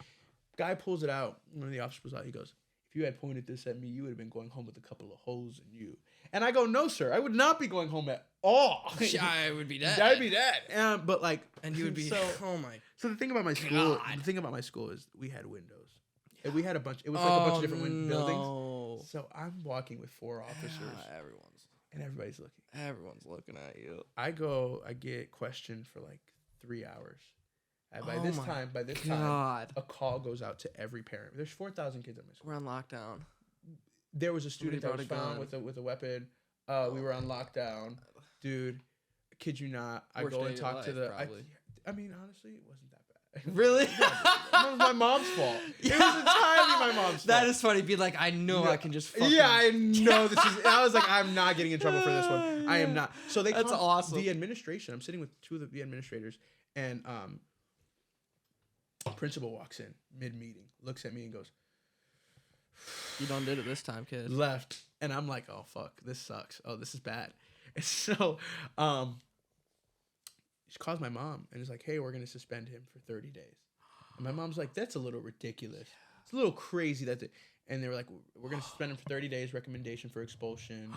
Guy pulls it out. One of the officers was out. He goes, if you had pointed this at me, you would have been going home with a couple of holes in you. And I go, no, sir, I would not be going home at all. I would be dead. I'd be dead. But like, and you would be. Oh my. So the thing about my school, is we had windows. And we had a bunch. It was like a bunch of different buildings. So I'm walking with 4 officers. Everybody's looking. Everyone's looking at you. I get questioned for like 3 hours. And by this time, a call goes out to every parent. There's 4,000 kids at my school. We're on lockdown. There was a student that was found with a weapon. We were on lockdown, dude. Kid you not? I go and talk to the. I mean, honestly, it wasn't that bad. Really? It was my mom's fault. It was entirely my mom's fault. That is funny. Be like, I know I can just. Fucking... Yeah, I know this is. I was like, I'm not getting in trouble for this one. I am not. So That's awesome. The administration. I'm sitting with 2 of the administrators, and principal walks in mid-meeting, looks at me and goes, "You done did it this time, kid." Left, and I'm like, "Oh fuck, this sucks. Oh, this is bad." And so, she calls my mom and is like, "Hey, we're gonna suspend him for 30 days." And my mom's like, "That's a little ridiculous. It's a little crazy." And they were like, "We're gonna suspend him for 30 days. Recommendation for expulsion."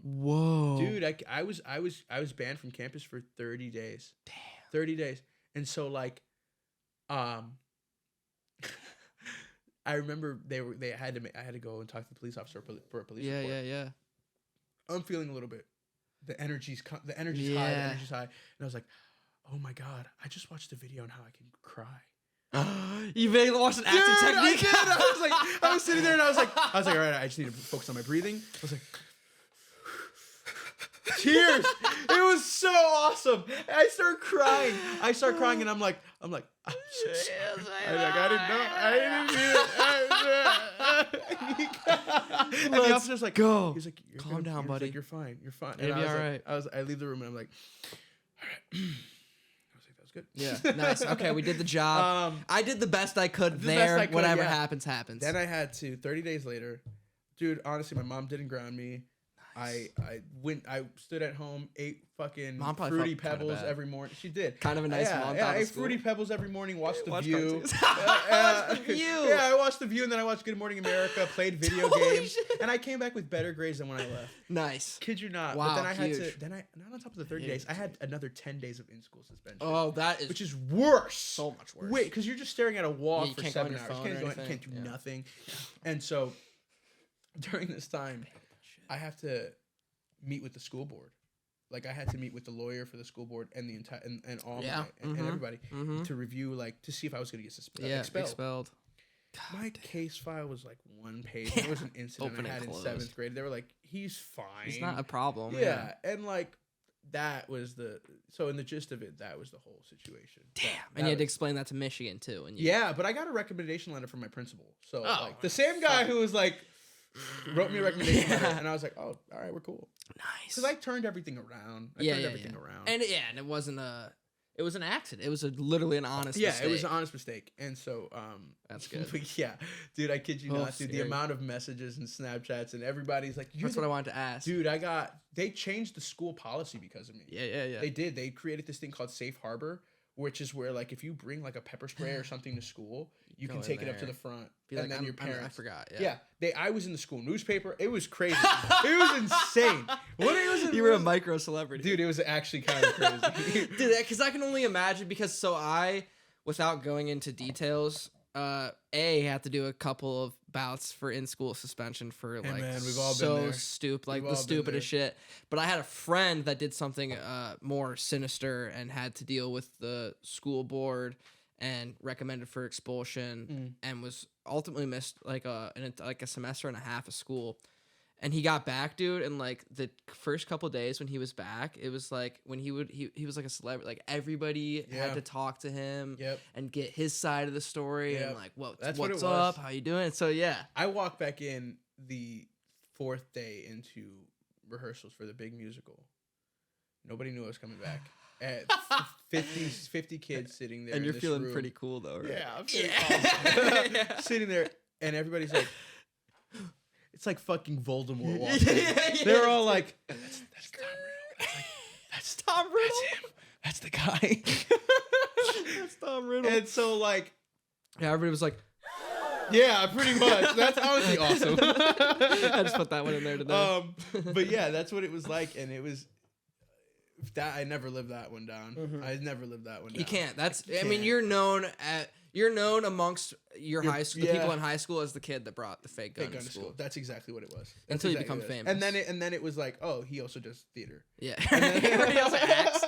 Whoa, dude, I was banned from campus for 30 days. Damn, 30 days. And so like, I remember I had to go and talk to the police officer for a police report. Yeah. I'm feeling a little bit. The energy's high. The energy's high. And I was like, oh my God, I just watched a video on how I can cry. You made watch an acting technique? I was sitting there and I was like, all right, I just need to focus on my breathing. I was like, tears. It was so awesome. I start crying and I'm like, I'm so sorry. I didn't mean it. And the officer's like, go. He's like, calm down, buddy. Like, you're fine. It'll be all right. I leave the room and I'm like, all right. I was like, that was good. Yeah, nice. Okay, we did the job. I did the best I could there. Whatever happens, happens. Then I had to, 30 days later, dude, honestly, my mom didn't ground me. I stood at home, ate fucking Mom probably Fruity felt kinda Pebbles bad. every morning. She did. Kind of a nice mom. Yeah, I out of ate school. Fruity Pebbles every morning, watched The Watch View. cartoons. Watch The View. Yeah, I watched The View, and then I watched Good Morning America, played video Holy games, shit. and I came back with better grades than when I left. Nice. Kid you not. Wow, But then I had huge. to, not on top of the 30 days, I had another 10 days of in-school suspension. Oh, that is which is worse. so much worse. Wait, because you're just staring at a wall Yeah, you for can't go on 7 your hours. phone You or can't anything. do Yeah. nothing. And so during this time, I have to meet with the school board. Like I had to meet with the lawyer for the school board and the entire and all and everybody to review, like, to see if I was going to get expelled. My case file was like 1 page. There was an incident I had in 7th grade. They were like, "He's fine. It's not a problem." Yeah, and like that was in the gist of it, that was the whole situation. Damn. And you had to explain that to Michigan too. And yeah, but I got a recommendation letter from my principal. So like the Oh, same guy who was like wrote me a recommendation letter, and I was like, "Oh, all right, we're cool." Nice. Because I turned everything around. I turned everything around. And it wasn't it was an accident. It was literally an honest mistake. It was an honest mistake. And so that's good. But yeah, dude, I kid you not, dude. The amount of messages and Snapchats and everybody's like, that's what I wanted to ask. Dude, they changed the school policy because of me. Yeah. They did. They created this thing called Safe Harbor, which is where, like, if you bring like a pepper spray or something to school, you can take it up to the front, and then your parents. I forgot. Yeah. I was in the school newspaper. It was crazy. It was insane. You were a micro celebrity, dude. It was actually kind of crazy, dude. Because I can only imagine. Because without going into details, had to do a couple of bouts for in-school suspension for like man, we've all so been there. stupid, like We've the all been stupidest shit. But I had a friend that did something more sinister and had to deal with the school board and recommended for expulsion and was ultimately missed like a semester and a half of school. And he got back, dude, and like the first couple days when he was back, it was like when he was like a celebrity. Like everybody had to talk to him and get his side of the story and like, what's up? How you doing? So yeah. I walked back in the 4th day into rehearsals for the big musical. Nobody knew I was coming back. At 50 kids sitting there. And you're in this feeling room. pretty cool though, right? Yeah, I'm feeling awesome. Sitting there, and everybody's like, it's like fucking Voldemort walking. They're all like, that's Tom Riddle. That's Tom Riddle. That's him. That's the guy. That's Tom Riddle. And so like, yeah, everybody was like, yeah, pretty much. That's honestly awesome. I just put that one in there today. But yeah, that's what it was like, and it was. I never lived that one down. I never lived that one down. You can't. I mean, you're known amongst your high school, the people in high school, as the kid that brought the fake gun to school. That's exactly what it was. Until you become famous. And then it was like, oh, he also does theater. Yeah. And then Everybody else acts.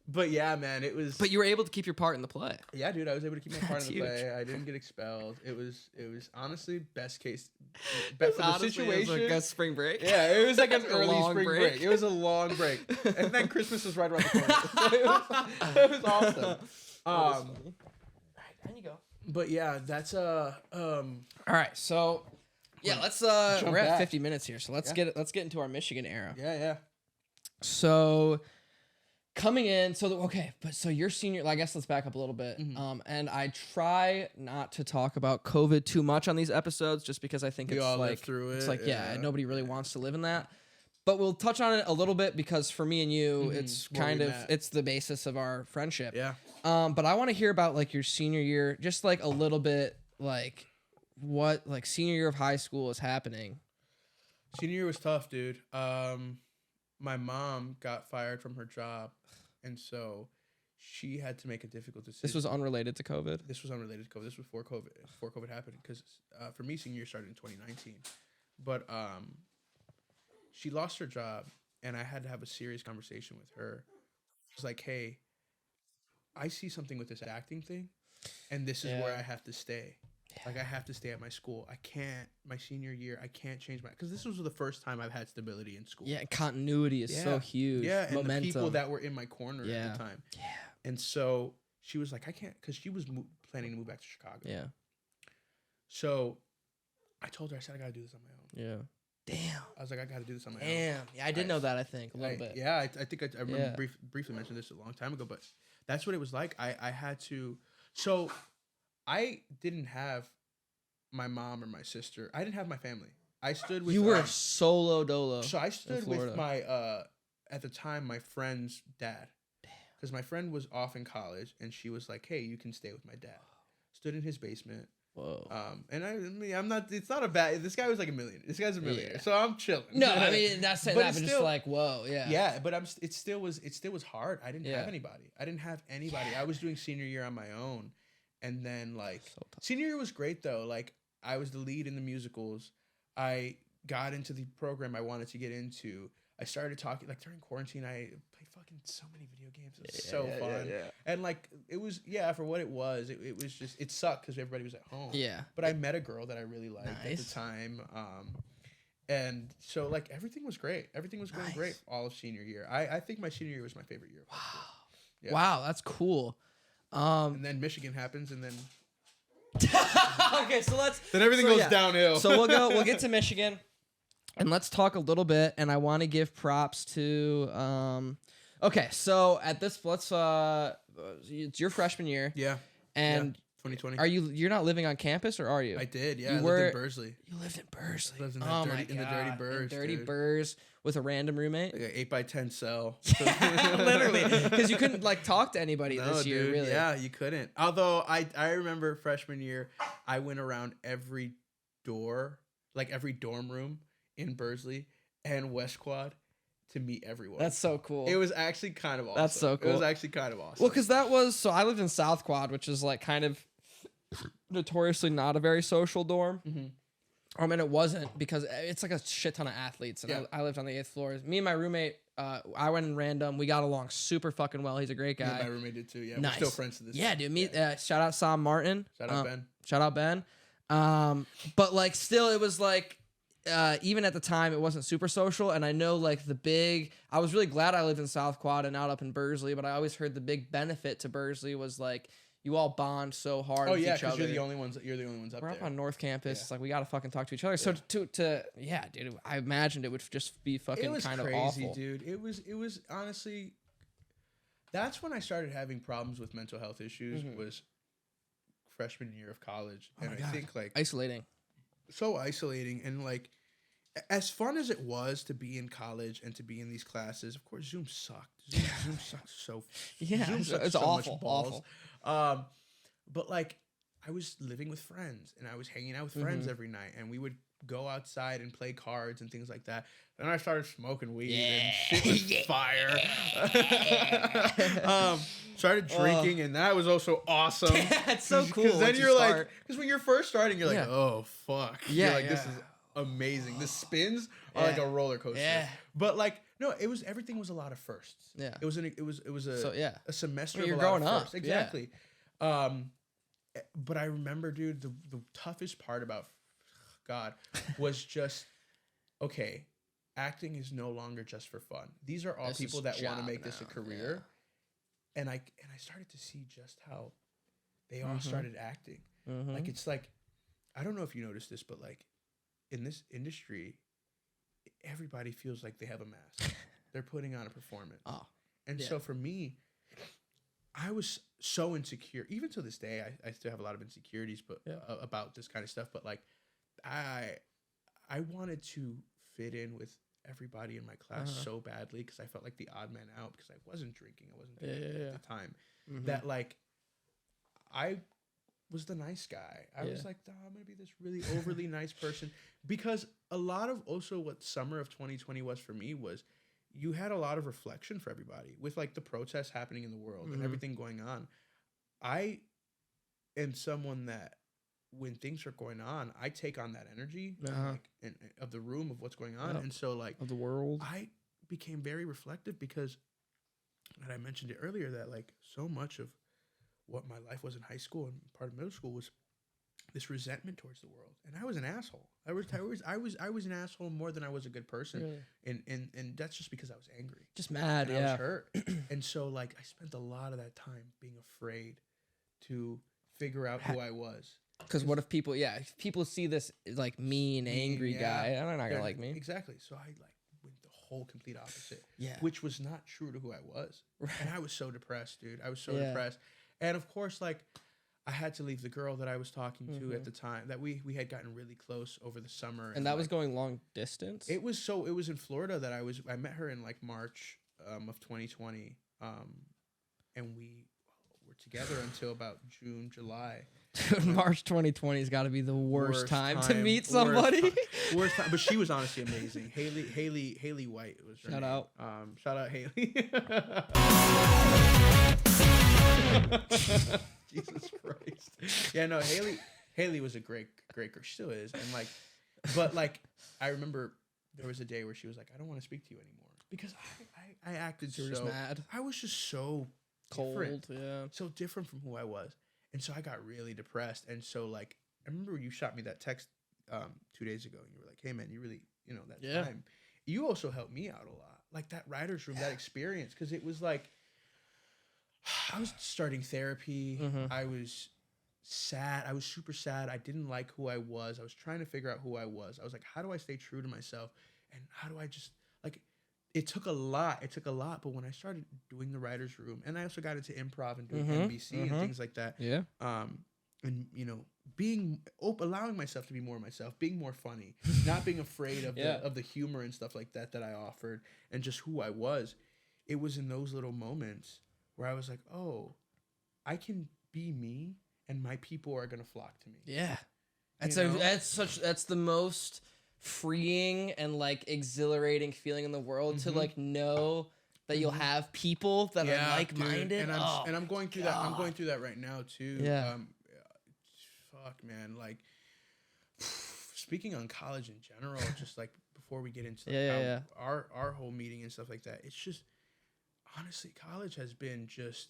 But yeah, man, it was. But you were able to keep your part in the play. Yeah, dude, I was able to keep my part That's in the play. huge. I didn't get expelled. It was honestly best case. For the situation. It was like a spring break. Yeah, it was like an A early long spring break. break. It was a long break, and then Christmas was right around the corner. So it was awesome. Alright, and you go. But yeah, that's All right, so yeah, let's we're at back. 50 minutes here, so let's get into our Michigan era. Yeah. So coming in, so your senior, I guess let's back up a little bit. And I try not to talk about COVID too much on these episodes, just because I think We it's all like lived through it's it, like yeah. nobody really wants to live in that. But we'll touch on it a little bit because for me and you, it's Where kind we of met. it's the basis of our friendship. Yeah. But I want to hear about like your senior year, just like a little bit, like what like senior year of high school is happening. Senior year was tough, dude. My mom got fired from her job, and so she had to make a difficult decision. This was unrelated to COVID. This was unrelated to COVID. This was before COVID happened. Because for me, senior year started in 2019, but she lost her job, and I had to have a serious conversation with her. It's like, hey, I see something with this acting thing, and this is where I have to stay. Like, I have to stay at my school. I can't, my senior year, I can't change because this was the first time I've had stability in school. Yeah, continuity is so huge. Yeah, and momentum. the people that were in my corner at the time. Yeah. And so she was like, I can't, because she was planning to move back to Chicago. Yeah. So I told her, I said, I got to do this on my own. Yeah. Damn. I was like, I got to do this on my own. Damn. Yeah, I did know that, I think, a little bit. Yeah, I think I remember briefly mentioned this a long time ago, but that's what it was like. I had to, so I didn't have my mom or my sister. I didn't have my family. I stood with you were solo dolo. So I stood with my at the time my friend's dad, because my friend was off in college and she was like, hey, you can stay with my dad. Stood in his basement. Whoa. And I'm not. It's not a bad. This guy was like a millionaire. This guy's a millionaire, so I'm chilling. No, I mean that's that, but just like whoa, yeah. Yeah, but it still was hard. I didn't have anybody. I was doing senior year on my own, and then like senior year was great though. Like I was the lead in the musicals. I got into the program I wanted to get into. I started talking like during quarantine. I played fucking so many video games. It was so fun. Yeah. And like it was for what it was. It was just it sucked because everybody was at home. Yeah. But I met a girl that I really liked at the time. And so like everything was great. Everything was going great all of senior year. I think my senior year was my favorite year. Wow. Yeah. Wow, that's cool. And then Michigan happens, and then okay, so then everything goes downhill. So we'll get to Michigan. And let's talk a little bit, and I want to give props to. Okay, so at this, it's your freshman year. Yeah. And 2020. You're not living on campus, or are you? I did. Yeah. I lived in Bursley. You lived in Bursley. I lived in the dirty Burrs. Dirty Burrs with a random roommate. Like an 8x10 cell. Literally, because you couldn't like talk to anybody this year. Dude, really. Yeah, you couldn't. Although I remember freshman year, I went around every door, like every dorm room in Bursley and West Quad to meet everyone. That's so cool. It was actually kind of awesome. That's so cool. It was actually kind of awesome. Well, because I lived in South Quad, which is like kind of notoriously not a very social dorm. Mm-hmm. And it wasn't because it's like a shit ton of athletes. And I lived on the 8th floor. Me and my roommate, I went in random. We got along super fucking well. He's a great guy. Yeah, my roommate did too. Yeah, nice. We're still friends to this. Yeah, dude. Shout out Sam Martin. Shout out Ben. Shout out Ben. But like, still, it was like. Even at the time, it wasn't super social, and I know like I was really glad I lived in South Quad and not up in Bursley, but I always heard the big benefit to Bursley was like you all bond so hard with each other. Because you're the only ones up there. We're up on North Campus. It's like we gotta fucking talk to each other. So dude, I imagined it would just be fucking kind of awful. It was crazy, dude. It was honestly, that's when I started having problems with mental health issues. Was freshman year of college, and I think like isolating. So isolating, and like as fun as it was to be in college and to be in these classes, of course Zoom sucked. Zoom sucked so Zoom sucked it's so awful, much balls. Awful. But like I was living with friends and I was hanging out with friends every night, and we would go outside and play cards and things like that. Then I started smoking weed and shit was fire. Started drinking, and that was also awesome. It's so cool. Because then you're like, because when you're first starting, you're like, oh fuck. Yeah. You're like, this is amazing. The spins are like a roller coaster. Yeah. But like, no, everything was a lot of firsts. Yeah. It was a semester. I mean, of you're a lot growing of up. firsts. Exactly. Yeah. But I remember, dude, the toughest part about God was just, okay, acting is no longer just for fun. These are all people that want to make this a career. Yeah. And I started to see just how they all started acting. Like, it's like, I don't know if you noticed this, but like in this industry, everybody feels like they have a mask. They're putting on a performance. So for me, I was so insecure. Even to this day, I still have a lot of insecurities about this kind of stuff. But like, I wanted to fit in with everybody in my class so badly because I felt like the odd man out because I wasn't drinking. I wasn't drinking at the time. That like, I was the nice guy. I was like, oh, I'm going to be this really overly nice person. Because a lot of also what summer of 2020 was for me was you had a lot of reflection for everybody with like the protests happening in the world and everything going on. I am someone that when things are going on, I take on that energy and of the room of what's going on. And so like of the world, I became very reflective because, and I mentioned it earlier, that like so much of what my life was in high school and part of middle school was this resentment towards the world. And I was an asshole. I was an asshole more than I was a good person. Really? And that's just because I was angry. Just mad, and I was hurt. And so like I spent a lot of that time being afraid to figure out who I was. Because what if people see this like mean, angry guy, they're not gonna like me. Exactly. So I like went the whole complete opposite. Yeah. Which was not true to who I was. Right. And I was so depressed, dude. I was so depressed. And of course, like I had to leave the girl that I was talking to at the time that we had gotten really close over the summer. And that was going long distance? It was in Florida that I met her in like March of 2020. And we were together until about June, July. Dude, March 2020 has got to be the worst time to meet somebody. Worst time. But she was honestly amazing. Haley White was her name. Out. Shout out Haley. Jesus Christ. Yeah, no, Haley was a great girl. She still is. And like, but like, I remember there was a day where she was like, I don't want to speak to you anymore. Because I acted so mad. I was just so cold, different, yeah. So different from who I was. And so I got really depressed. And so like, I remember you shot me that text 2 days ago and you were like, hey man, you really, that time. You also helped me out a lot. Like that writer's room, that experience. Cause it was like, I was starting therapy. I was sad. I was super sad. I didn't like who I was. I was trying to figure out who I was. I was like, how do I stay true to myself? And how do I just like, it took a lot. But when I started doing the writer's room, and I also got into improv and doing NBC and things like that. Yeah. And allowing myself to be more myself, being more funny, not being afraid of the humor and stuff like that I offered, and just who I was. It was in those little moments where I was like, oh, I can be me, and my people are gonna flock to me. Yeah, that's the most freeing and like exhilarating feeling in the world to like know that you'll have people that are like-minded. Dude. And I'm going through that. I'm going through that right now too. Yeah. Fuck, man. Like, speaking on college in general, just like before we get into our whole meeting and stuff like that, it's just honestly, college has been just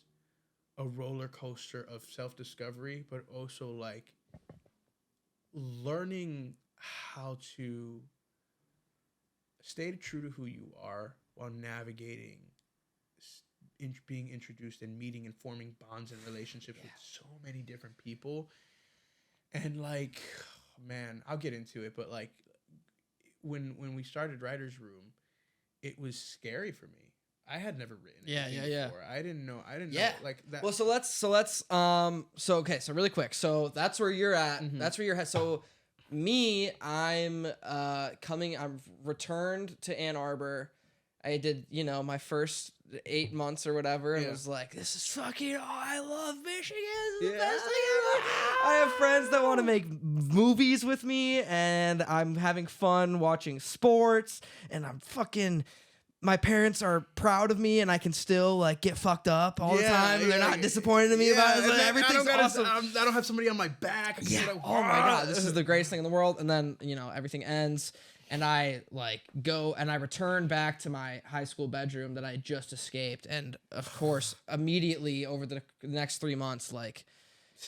a roller coaster of self-discovery, but also like learning how to stay true to who you are while navigating being introduced and meeting and forming bonds and relationships with so many different people. And like, man, I'll get into it, but like when we started Writer's Room, it was scary for me. I had never written anything before. I didn't know like that. Well, so really quick. So that's where you're at. That's where you're at. So me, I'm returned to Ann Arbor. I did, my first 8 months or whatever, and was like, this is fucking, I love Michigan. This is the best thing ever. I have friends that want to make movies with me, and I'm having fun watching sports, and my parents are proud of me, and I can still like get fucked up all the time. And they're not disappointed in me about it. Like, everything's awesome. I don't have somebody on my back. Oh my God, this is the greatest thing in the world. And then everything ends, and I like go and I return back to my high school bedroom that I just escaped, and of course, immediately over the next 3 months, like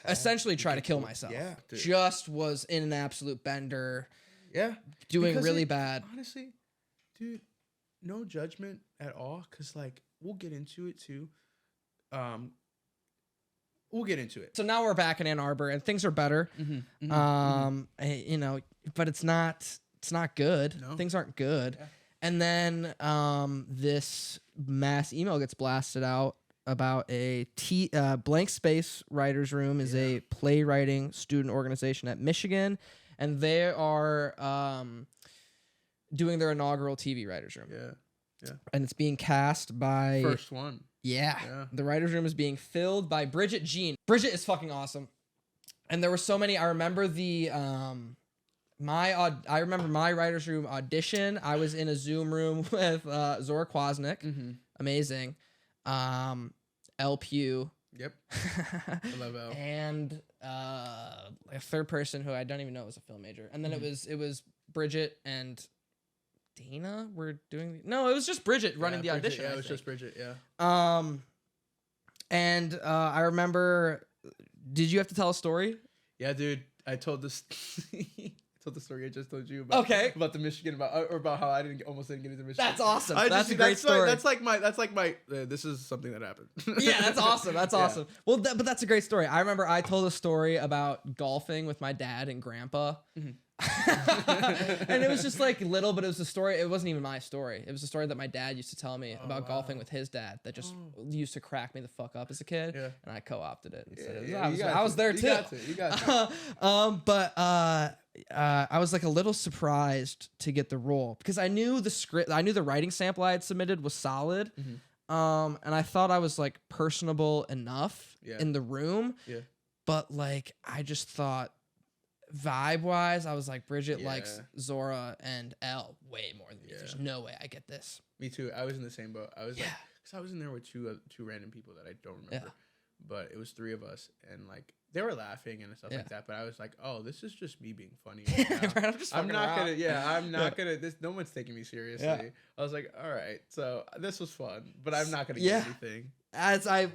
essentially try to kill myself. Yeah, dude. Just was in an absolute bender. Yeah, doing really bad. Honestly, dude. No judgment at all, because like we'll get into it too. We'll get into it. So now we're back in Ann Arbor and things are better. But it's not good. No. Things aren't good. Yeah. And then this mass email gets blasted out about a Blank Space Writers Room is a playwriting student organization at Michigan, and they are doing their inaugural TV writers room. Yeah. And it's being cast by first one. Yeah. The writers room is being filled by Bridget Jean. Bridget is fucking awesome. And there were so many. I remember I remember my writers room audition. I was in a Zoom room with Zora Kwasnick. Amazing. L Pugh. Yep. I love L. And a third person who I don't even know was a film major. And then it was Bridget and Dana were doing it was just Bridget running the audition. Yeah, it was just Bridget, and I remember, did you have to tell a story? Yeah, dude. I told this tell the story I just told you about. Okay. About the Michigan, about how I almost didn't get into Michigan. That's awesome. That's a great story. That's like my. This is something that happened. Yeah, that's awesome. That's awesome. Well, but that's a great story. I remember I told a story about golfing with my dad and grandpa. Mm-hmm. And it was just like little, but it was a story. It wasn't even my story. It was a story that my dad used to tell me about golfing with his dad that just used to crack me the fuck up as a kid. Yeah. And I co-opted it. I was there too. You got to. But I was like a little surprised to get the role because I knew the script. I knew the writing sample I had submitted was solid. Mm-hmm. And I thought I was like personable enough in the room. Yeah. But like I just thought, vibe wise, I was like, Bridget likes Zora and Elle way more than me. There's no way I get this. Me too. I was in the same boat. I was like, because I was in there with two random people that I don't remember, but it was three of us, and like they were laughing and stuff like that. But I was like, oh, this is just me being funny. I'm not gonna. This no one's taking me seriously. Yeah. I was like, all right, so this was fun, but I'm not gonna get anything.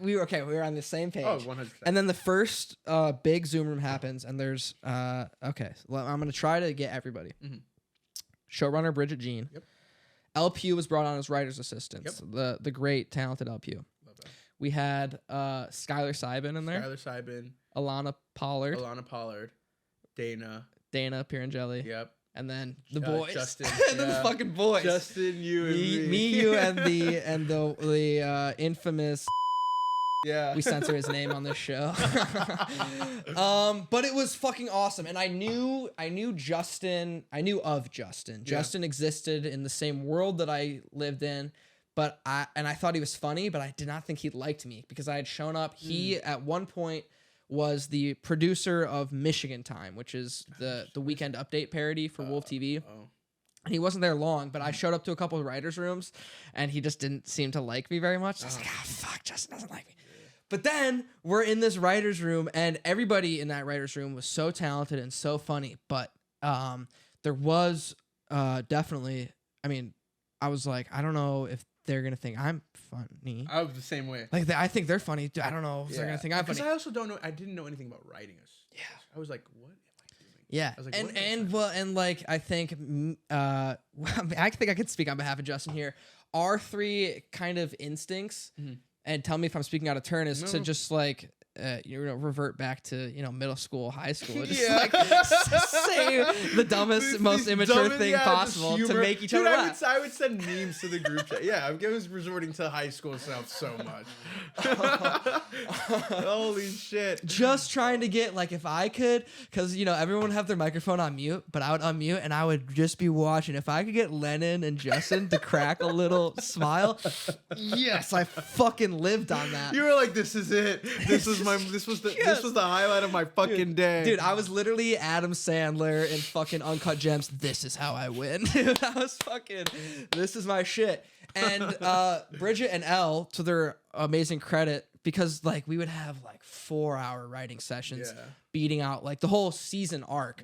We were on the same page. Oh, 100%. And then the first big Zoom room happens, and there's I'm gonna try to get everybody. Mm-hmm. Showrunner Bridget Jean. Yep. L. Pugh was brought on as writer's assistant. Yep. The great talented L. Pugh. Love that. We had Skylar Sybin in there. Skylar Sybin. Alana Pollard. Dana Pirangeli. Yep. And then the boys, Justin, and then the fucking boys, Justin, you, and me, you, and the infamous. Yeah, we censor his name on this show. But it was fucking awesome, and I knew Justin. I knew of Justin. Justin existed in the same world that I lived in, but I thought he was funny, but I did not think he liked me because I had shown up. He at one point was the producer of Michigan Time, which is the weekend update parody for Wolf TV. And he wasn't there long, but I showed up to a couple of writers' rooms, and he just didn't seem to like me very much. I was like, fuck, Justin doesn't like me. But then we're in this writer's room, and everybody in that writer's room was so talented and so funny. But there was definitely, I mean, I was like, I don't know if they're going to think I'm funny. I was the same way. Like, I think they're funny. I don't know if they're going to think I'm funny. Because I also don't know, I didn't know anything about writing us. Yeah. I was like, what am I doing? Yeah. I was like, I think, I think I could speak on behalf of Justin here. Our three kind of instincts, and tell me if I'm speaking out of turn, is to just like, revert back to, middle school, high school. Just like say the dumbest, most immature thing possible to make each other laugh. I would send memes to the group chat. Yeah, I was resorting to high school stuff so much. Holy shit. Just trying to get, like, if I could, because, everyone would have their microphone on mute, but I would unmute and I would just be watching. If I could get Lenin and Justin to crack a little smile, yes, I fucking lived on that. You were like, this is it. This was the highlight of my fucking day. Dude, I was literally Adam Sandler in fucking Uncut Gems. This is how I win. Dude, I was fucking, this is my shit. And Bridget and Elle, to their amazing credit, because like we would have like 4-hour writing sessions beating out like the whole season arc.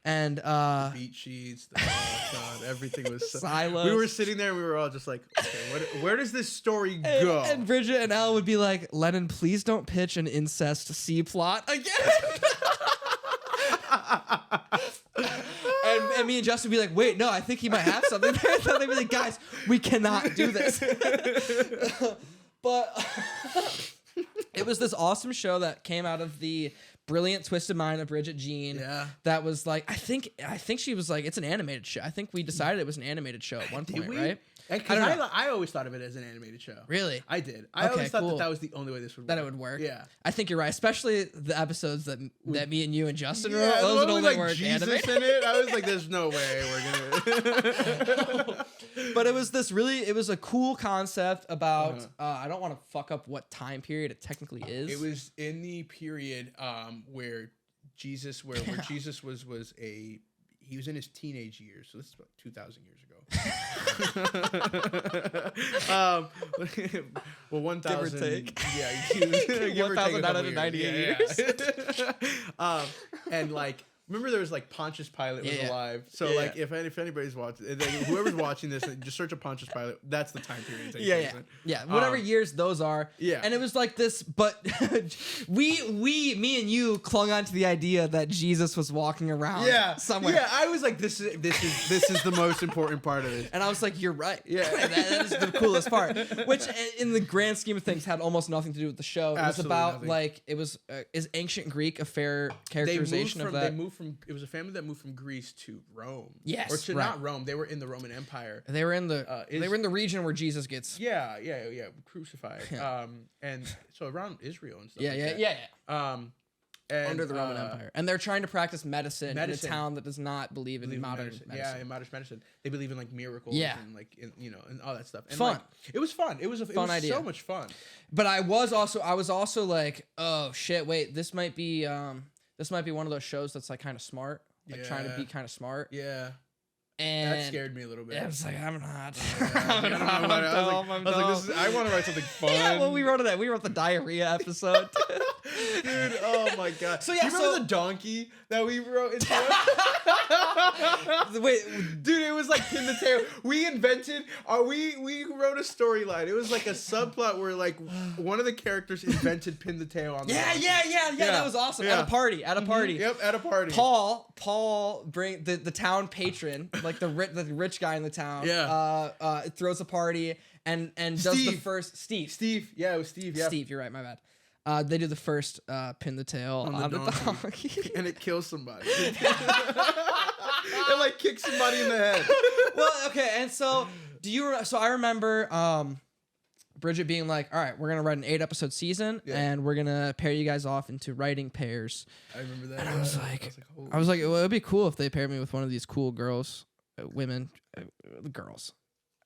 And the beat sheets, God, everything was Silos. We were sitting there and we were all just like, okay, where does this story go? And Bridget and Elle would be like, Lennon, please don't pitch an incest C plot again. And me and Justin would be like, wait, no, I think he might have something there. So they'd be like, guys, we cannot do this. But it was this awesome show that came out of the brilliant twisted mind of Bridget Jean. Yeah. That was like, I think she was like, it's an animated show. I think we decided it was an animated show at one point, right? I always thought of it as an animated show. Really? I did. I always thought that was the only way this would work. That it would work. Yeah. I think you're right. Especially the episodes that me and you and Justin wrote. Those would only work Jesus animated. In it. I was like, there's no way we're gonna. But it was a cool concept about. I don't want to fuck up what time period it technically is. It was in the period where Jesus, where Jesus was he was in his teenage years, so this is about 2,000 years ago. Well, 1,000. Give or take. Yeah, 1,998 years. And like remember there was like Pontius Pilate was alive. So like if anybody's watching, whoever's watching this, just search a Pontius Pilate. That's the time period. Whatever years those are. Yeah. And it was like this, but me and you clung on to the idea that Jesus was walking around somewhere. Yeah, I was like, this is the most important part of it. And I was like, you're right. Yeah. that is the coolest part. Which, in the grand scheme of things, had almost nothing to do with the show. It was about nothing. like is ancient Greek a fair characterization of that? It was a family that moved from Greece to Rome. Yes, or to not Rome. They were in the Roman Empire. They were in the region where Jesus gets crucified. Yeah. And so around Israel and stuff. And, under the Roman Empire, and they're trying to practice medicine in a town that does not believe in modern medicine. Yeah, in modern medicine, they believe in like miracles. And like and all that stuff. And fun. Like, it was fun. It was a fun idea. So much fun. But I was also like, oh shit, wait, this might be one of those shows that's like kind of smart, like trying to be kind of smart. Yeah. And that scared me a little bit. I was like, I'm not. I want to write something fun. Yeah, well, we wrote the diarrhea episode. Dude, oh my god. So yeah, do you remember the donkey that we wrote into it? Wait, dude, it was like pin the tail. We invented we wrote a storyline. It was like a subplot where like one of the characters invented pin the tail on the donkey. Yeah, that was awesome. At a party. Yep, at a party. Paul bring the town patron, like the rich guy in the town, throws a party and does the first Steve. Yeah, it was Steve. Yeah, Steve, you're right. My bad. They do the first pin the tail on the donkey. And it kills somebody. It like kicks somebody in the head. Well, okay, and so I remember Bridget being like, all right, we're gonna write an 8-episode season and we're gonna pair you guys off into writing pairs. I remember that. And I was like, well, it'd be cool if they paired me with one of these cool girls, girls.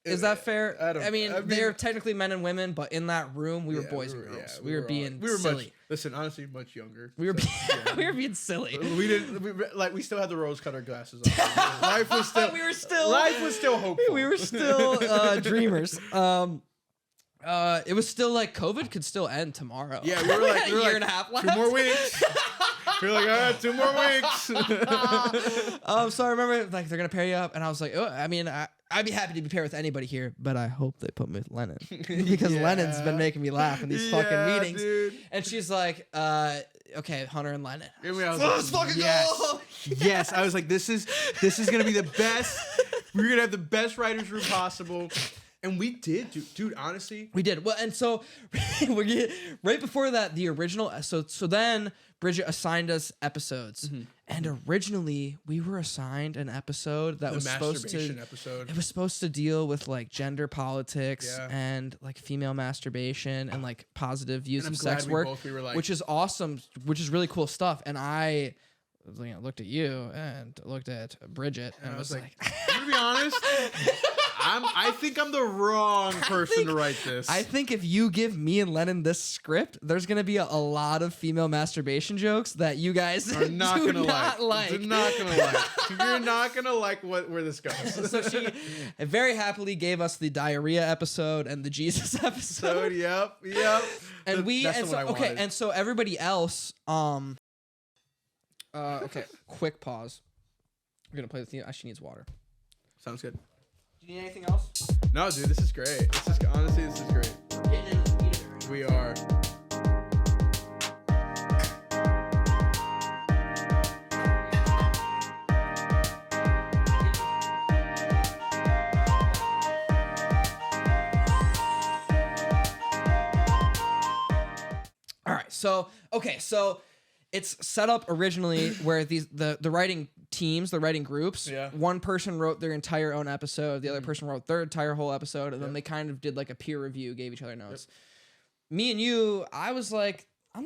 Is that fair? I mean, they're technically men and women, but in that room, we were boys and girls. Yeah, we were being silly. Honestly, much younger. We were being silly. We still had the rose colored glasses on. Life was still hopeful. We were still dreamers. It was still like COVID could still end tomorrow. Yeah, we were like a year and a half left. 2 more weeks. We were like, all right, 2 more weeks. So I remember like they're gonna pair you up, and I was like, oh, I mean, I'd be happy to be paired with anybody here, but I hope they put me with Lenin because Lenin's been making me laugh in these fucking meetings. Dude. And she's like, okay, Hunter and Lenin. Let's fucking go. Yes, I was like, this is gonna be the best. We're gonna have the best writers' room possible. And we did, dude. Honestly, we did. Well, and so right before that, the original. So then Bridget assigned us episodes, and originally we were assigned an episode that was supposed to. It was supposed to deal with like gender politics and like female masturbation and like positive views of sex work, which is awesome, which is really cool stuff. And I looked at you and looked at Bridget, and I was like, to be honest. I think I'm the wrong person to write this. I think if you give me and Lennon this script, there's gonna be a lot of female masturbation jokes that you guys are not gonna like. You're not gonna like. You're not gonna like where this goes. So she very happily gave us the diarrhea episode and the Jesus episode. Yep. And so everybody else. Okay. Quick pause. We're gonna play the theme. She needs water. Sounds good. Do you need anything else? No, dude, this is great. Honestly, this is great. We're getting into the meat of it. We are. All right. So it's set up originally where the writing teams, the writing groups, one person wrote their entire own episode, the other person wrote their entire whole episode, and then they kind of did like a peer review, gave each other notes. Me and you, I was like, I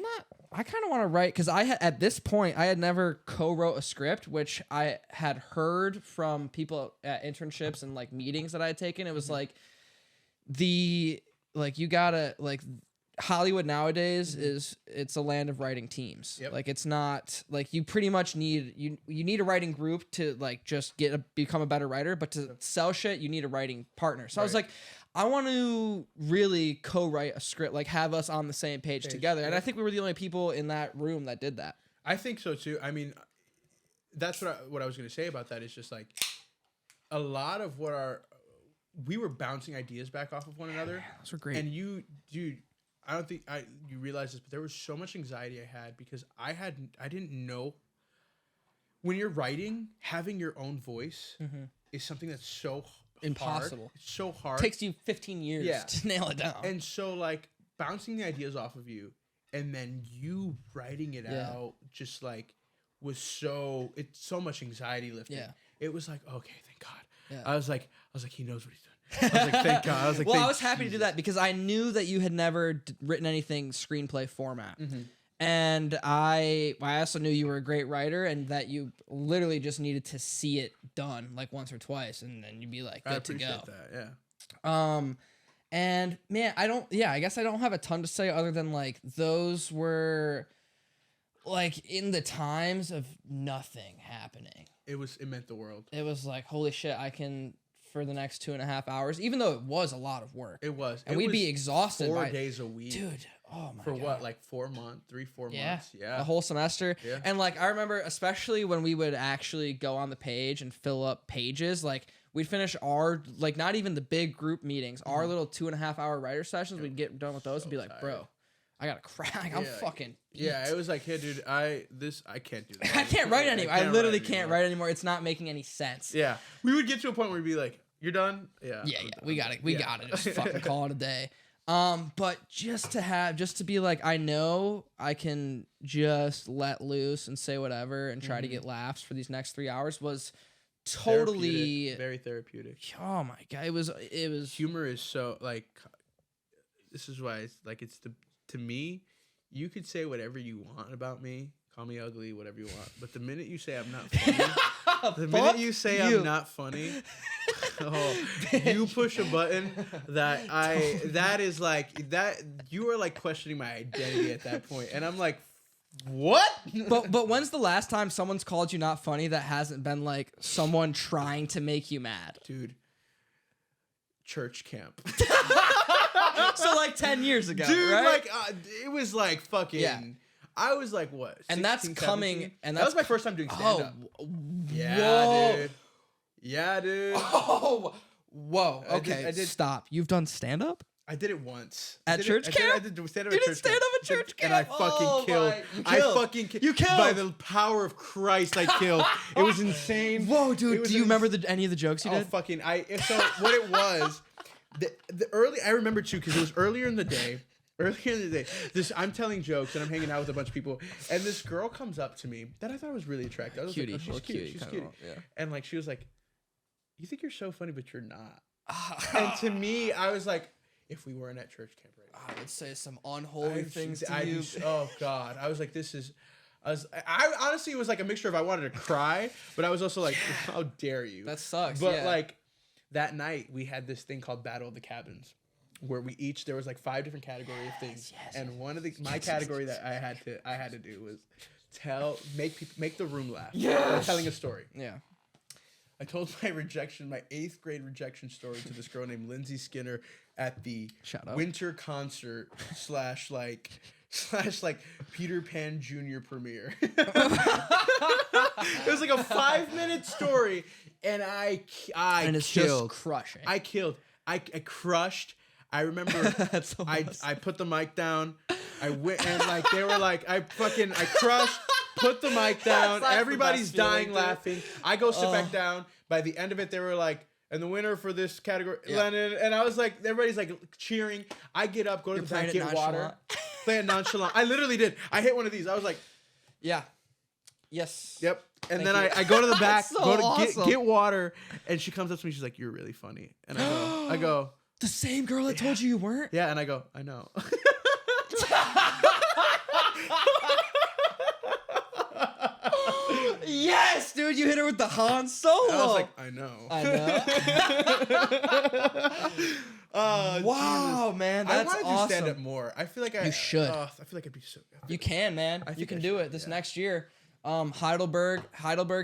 kind of want to write, because at this point, I had never co-wrote a script, which I had heard from people at internships and like meetings that I had taken. It was like you gotta like, Hollywood nowadays it's a land of writing teams. Like it's not like you pretty much need you need a writing group to like just become a better writer, but to sell shit you need a writing partner. So I was like, I want to really co-write a script, like have us on the same page together. And I think we were the only people in that room that did that. I think so too. I mean, that's what I was gonna say about that is just like a lot of what we were bouncing ideas back off of one another. Man, those were great. And you, dude, I don't think you realize this, but there was so much anxiety I had because I didn't know. When you're writing, having your own voice is something that's so impossible. Hard. It's so hard. It takes you 15 years to nail it down. And so like bouncing the ideas off of you and then you writing it out just like was so much anxiety lifting. Yeah. It was like, okay, thank God. Yeah. I was like, he knows what he's doing. I was like, thank God. I was like, well, I was happy to do that because I knew that you had never written anything screenplay format. And I also knew you were a great writer and that you literally just needed to see it done like once or twice and then you'd be like good to go. I appreciate that, yeah. And man, I guess I don't have a ton to say other than like those were like in the times of nothing happening. It meant the world. It was like, holy shit, I can for the next 2.5 hours, even though it was a lot of work. It was. And we'd be exhausted 4 days a week. Dude, oh my God. For what, like 4 months, 4 months? Yeah. A whole semester. Yeah. And like, I remember, especially when we would actually go on the page and fill up pages, like we'd finish our, like not even the big group meetings, our little 2.5 hour writer sessions, we'd get done with those and be like, bro, I gotta crack. I'm fucking beat. Yeah, it was like, hey, dude, I can't do that. I can't write anymore. I literally can't write anymore. It's not making any sense. Yeah. We would get to a point where we'd be like, you're done? Yeah. Yeah. We gotta just fucking call it a day. But just to be like, I know I can just let loose and say whatever and try to get laughs for these next 3 hours was totally very therapeutic. Oh my God. It was humor is so like, this is why it's like, to me, you could say whatever you want about me, call me ugly, whatever you want. But the minute you say I'm not funny, I'm not funny, you push a button that is like that. You are like questioning my identity at that point, and I'm like, what? But when's the last time someone's called you not funny that hasn't been like someone trying to make you mad, dude? Church camp. So like 10 years ago, dude, right? Like it was like fucking. Yeah. I was like, what? 16, and that's 17? Coming. And that was my first time doing stand up. Yeah, dude. Yeah, dude. Oh, whoa. Okay, I did. Stop. You've done stand up? I did it once. At church camp? I did stand up at church camp. At church camp. And I fucking killed. You killed. By the power of Christ, I killed. It was insane. Whoa, dude. Do you remember any of the jokes you did? Oh, fucking. So what it was, I remember too, because it was earlier in the day. I'm telling jokes and I'm hanging out with a bunch of people, and this girl comes up to me that I thought was really attractive. I was cutie. Like, oh, she's cute. She's cute. Yeah. And like she was like, "You think you're so funny, but you're not." And to me, I was like, if we weren't at church camp right now, I would say some unholy things to you. Oh God, I was like, I honestly, it was like a mixture of I wanted to cry, but I was also like, how dare you? That sucks. But like that night, we had this thing called Battle of the Cabins, where there was like 5 different category of things, and one of my category that I had to do was make the room laugh. By telling a story. Yeah. I told my 8th grade rejection story to this girl named Lindsay Skinner at the winter concert / Peter Pan Jr. premiere. It was like a 5-minute story, and I it's killed. Just crushing. I killed. I crushed. I remember so I put the mic down. I went and like they were like I crushed. Put the mic down. Everybody's dying laughing. I go sit back down. By the end of it, they were like, and the winner for this category, Lenin. And I was like, everybody's like cheering. I get up, go to the back, get water. Play it nonchalant. I literally did. I hit one of these. I was like, yeah. Yes. Yep. And then I go to the back, get water. And she comes up to me. She's like, you're really funny. And I go. The same girl that told you weren't? Yeah. And I go, I know. Yes, dude, you hit her with the Han Solo. I was like, I know. Wow, Jesus. Man, that's awesome. I want to do stand up more. I feel like you should. I feel like I'd be so. You can, man. You can do it this next year. Heidelberg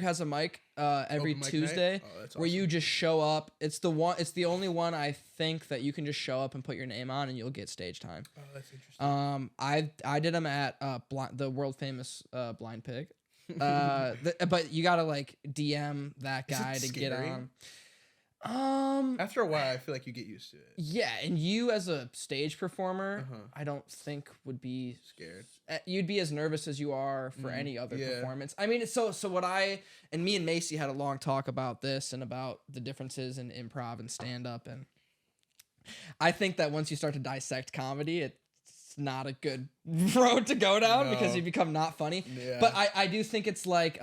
has a mic every Tuesday where you just show up. It's the only one I think that you can just show up and put your name on and you'll get stage time. Oh, that's interesting. I did them at the world famous Blind Pig. But you gotta like DM that guy to get on. After a while, I feel like you get used to it. Yeah, and you as a stage performer, I don't think would be scared. You'd be as nervous as you are for any other performance. I mean, so what me and Macy had a long talk about this and about the differences in improv and stand up, and I think that once you start to dissect comedy, it's not a good road to go down because you become not funny. Yeah. But I do think it's like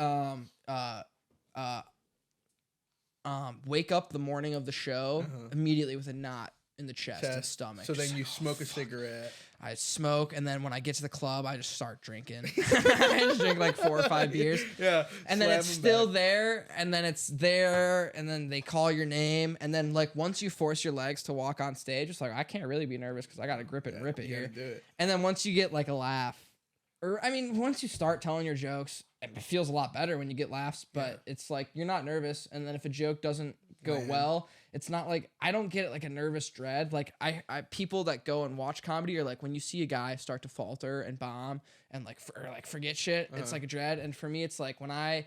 wake up the morning of the show immediately with a knot in the chest and stomach. So then you smoke a cigarette. I smoke, and then when I get to the club, I just start drinking. I just drink like 4 or 5 beers. Yeah. And then it's still there, and then it's there, and then they call your name, and then like once you force your legs to walk on stage, it's like I can't really be nervous because I gotta grip it and rip it here. Do it. And then once you get like a laugh, or I mean, once you start telling your jokes, it feels a lot better when you get laughs, but it's like you're not nervous, and then if a joke doesn't go well, it's not like I don't get it like a nervous dread. Like I people that go and watch comedy are like when you see a guy start to falter and bomb and like forget shit, it's like a dread. And for me, it's like when I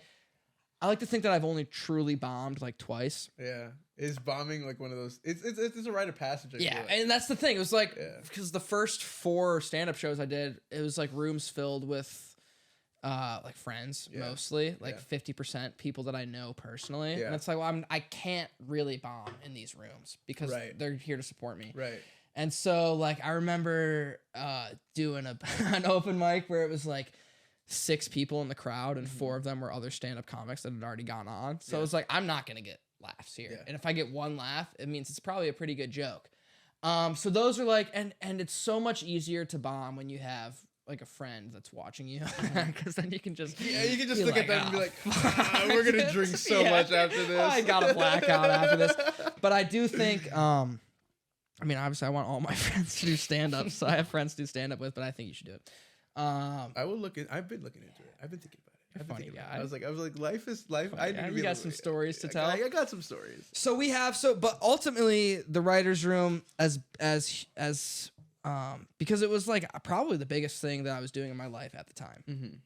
like to think that I've only truly bombed like twice. Yeah, is bombing like one of those? It's a rite of passage. I feel like. And that's the thing. It was like because the first 4 stand-up shows I did, it was like rooms filled with like friends mostly, like 50% people that I know personally. And it's like, well, I can't really bomb in these rooms because they're here to support me. Right. And so like I remember doing an open mic where it was like 6 people in the crowd and 4 of them were other stand-up comics that had already gone on. So it was like, I'm not gonna get laughs here. And if I get 1 laugh, it means it's probably a pretty good joke. So those are like, and it's so much easier to bomb when you have like a friend that's watching you, because then you can just look at them and be like, we're gonna drink so much after this. I got a blackout after this. But I do think I mean, obviously I want all my friends to do stand-up, so I have friends to do stand-up with, but I think you should do it. I've been looking into it. I've been thinking about it. Funny guy. I was like, life is life. You got some stories to tell. I got some stories. So we have but ultimately the writer's room as because it was like probably the biggest thing that I was doing in my life at the time.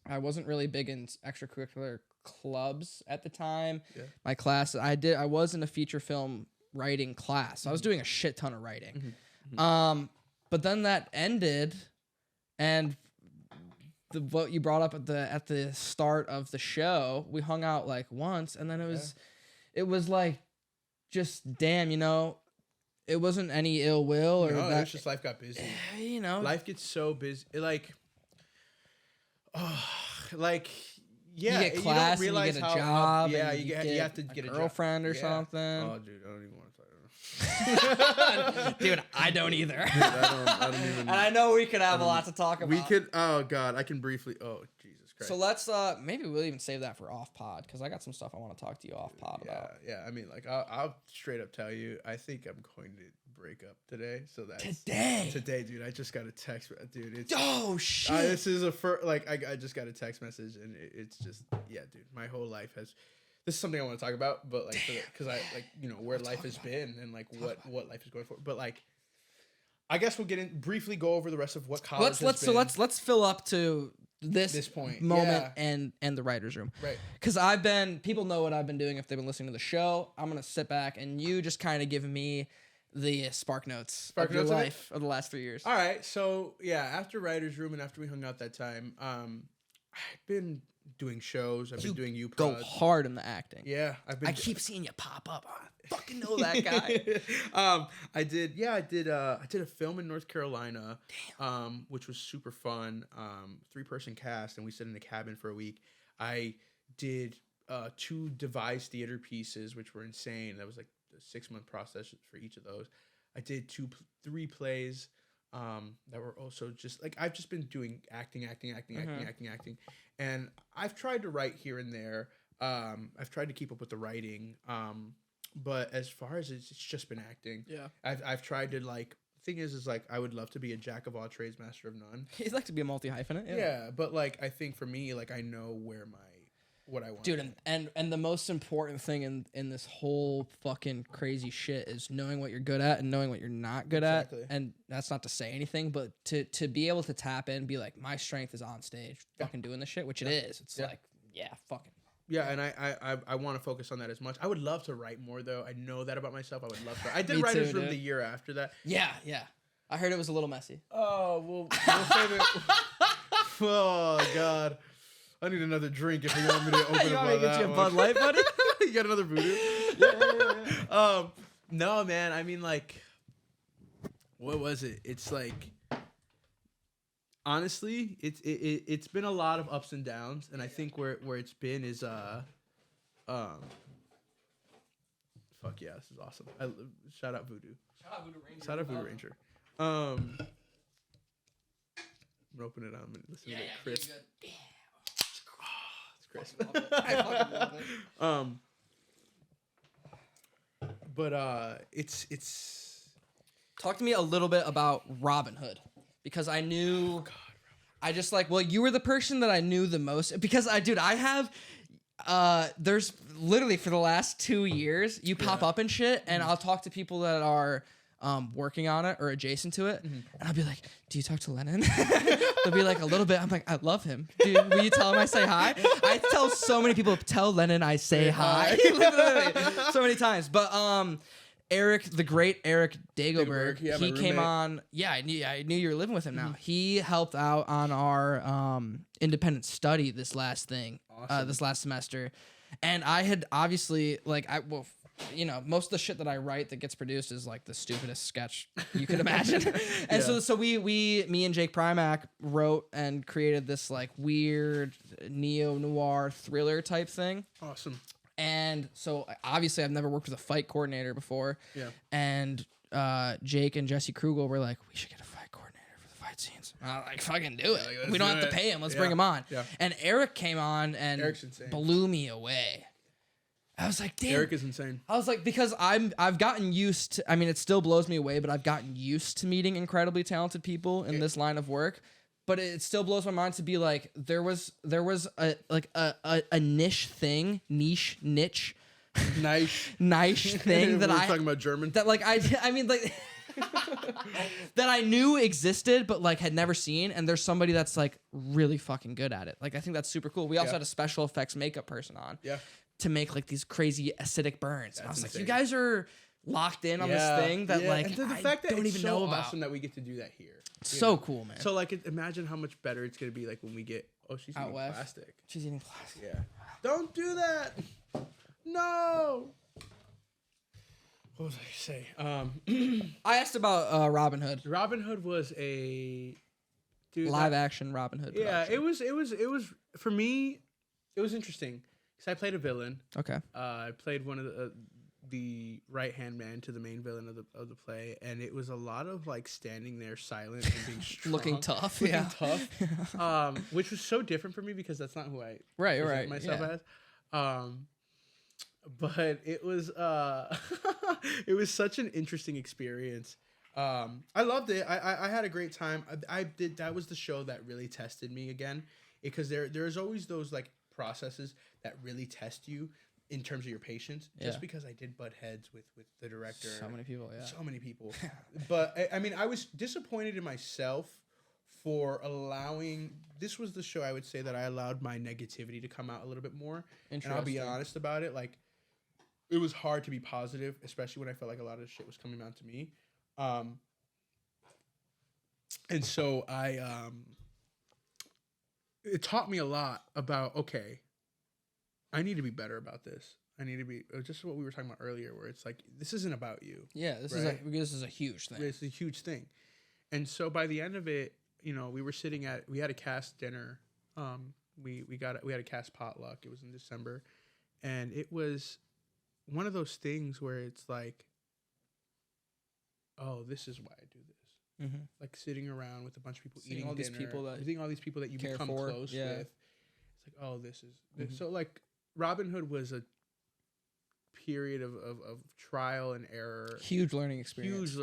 I wasn't really big in extracurricular clubs at the time. My class, I was in a feature film writing class, so I was doing a shit ton of writing. But then that ended, and what you brought up at the start of the show, we hung out like once, and then it was like just damn, it wasn't any ill will or no, that. It's just life got busy. Life gets so busy. You get class, you don't realize and you get a job, you have to get a girlfriend or something. Oh, dude, I don't even want to talk. Dude, I don't either. Dude, I don't even. And I know we could have a lot to talk about. We could. Oh God, I can briefly. Oh Jesus Christ. So let's maybe we'll even save that for off pod because I got some stuff I want to talk to you off pod about. Yeah. I mean, like I'll straight up tell you, I think I'm going to break up today. So that's today, dude. I just got a text, dude. It's shit. This is I just got a text message, and it's just dude. My whole life has. This is something I want to talk about, but like, because I like where life has been and like what life is going for. But like, I guess we'll briefly go over the rest of what college. Let's fill up to this point moment and the writer's room, right? Because people know what I've been doing if they've been listening to the show. I'm gonna sit back and you just kind of give me the spark notes of your life of the last 3 years. All right, so after writer's room and after we hung out that time, I've been doing shows. I've been doing go hard in the acting. Yeah, I keep seeing you pop up. I fucking know that guy. I did a film in North Carolina, which was super fun. 3-person cast, and we sat in a cabin for a week. I did 2 devised theater pieces, which were insane. That was like a 6-month process for each of those. I did 3 plays. That were also just like I've just been doing acting, and I've tried to write here and there. I've tried to keep up with the writing, but as far as it's just been acting. Yeah, I've tried to like. Thing is like I would love to be a jack of all trades, master of none. He'd like to be a multi-hyphenate. Yeah, but like I think for me, like I know where my what I want. Dude, and the most important thing in this whole fucking crazy shit is knowing what you're good at and knowing what you're not good at. And that's not to say anything, but to be able to tap in, be like, my strength is on stage, fucking doing this shit, which it is. It's like, fucking. Yeah, and I want to focus on that as much. I would love to write more, though. I know that about myself. I would love to. I did Writer's Room the year after that. Yeah. I heard it was a little messy. Oh, we'll save it. Oh, God. I need another drink if you want me to open you up want me to get you a Bud Light, buddy? You got another voodoo? Yeah. No, man. I mean, like, what was it? It's like, honestly, it's been a lot of ups and downs, and I think where it's been is fuck yeah, this is awesome. Shout out Voodoo. Shout out Voodoo Ranger. I'm gonna open it up and listen to it crisp. Yeah. It's crisp. I fucking love it. But it's talk to me a little bit about Robin Hood, because I knew I just like, well, you were the person that I knew the most, because I have there's literally for the last 2 years you pop up and shit, and I'll talk to people that are working on it or adjacent to it, and I'll be like, do you talk to Lenin? They'll be like, a little bit. I'm like, I love him. Dude, will you tell him I say hi? I tell so many people, tell Lenin I say hi. Literally, so many times. But Eric, the great Eric Dagoberg, he came on. Yeah, I knew you were living with him now. He helped out on our independent study this last semester. And I had obviously, like, most of the shit that I write that gets produced is like the stupidest sketch you could imagine. And so me and Jake Primack wrote and created this like weird neo-noir thriller type thing. Awesome. And so obviously I've never worked with a fight coordinator before. Yeah. And Jake and Jesse Krugel were like, we should get a fight coordinator for the fight scenes. I'm like, fucking do it. Like, we don't have to pay him. Let's bring him on. Yeah. And Eric came on and blew me away. I was like, damn. Eric is insane. I was like, because I've gotten used to, I mean, it still blows me away, but I've gotten used to meeting incredibly talented people in this line of work. But it still blows my mind to be like, there was a niche thing thing that we're talking about German, that like I mean like that I knew existed but like had never seen, and there's somebody that's like really fucking good at it. Like I think that's super cool. We also had a special effects makeup person on to make like these crazy acidic burns. And I was insane. Like, you guys are locked in on this thing that like and the fact that don't even know about. Awesome that we get to do that here. So cool, man. So like, imagine how much better it's gonna be like when we get. Oh, she's eating plastic. She's eating plastic. Yeah. Don't do that. No. What was I say? I asked about Robin Hood. Robin Hood was a live action Robin Hood. Yeah, it was for me. It was interesting because I played a villain. Okay. I played one of the right-hand man to the main villain of the play, and it was a lot of like standing there silent and being strong, looking tough, which was so different for me because that's not who I present myself as. But it was it was such an interesting experience. I loved it. I had a great time. That was the show that really tested me again, because there's always those like processes that really test you in terms of your patience. Just because I did butt heads with the director. So many people. But I mean, I was disappointed in myself for allowing. This was the show I would say that I allowed my negativity to come out a little bit more. And I'll be honest about it. Like, it was hard to be positive, especially when I felt like a lot of shit was coming out to me. And so it taught me a lot about, okay, I need to be better about this. I need to be just what we were talking about earlier, where it's like, this isn't about you. Yeah, this is a huge thing. It's a huge thing. And so by the end of it, we had a cast dinner. We had a cast potluck. It was in December, and it was one of those things where it's like, oh, this is why I do this. Mm-hmm. Like sitting around with a bunch of people, eating all dinner, seeing all these people that you become close with. It's like, oh, this is so like Robin Hood was a period of trial and error. Huge learning experience.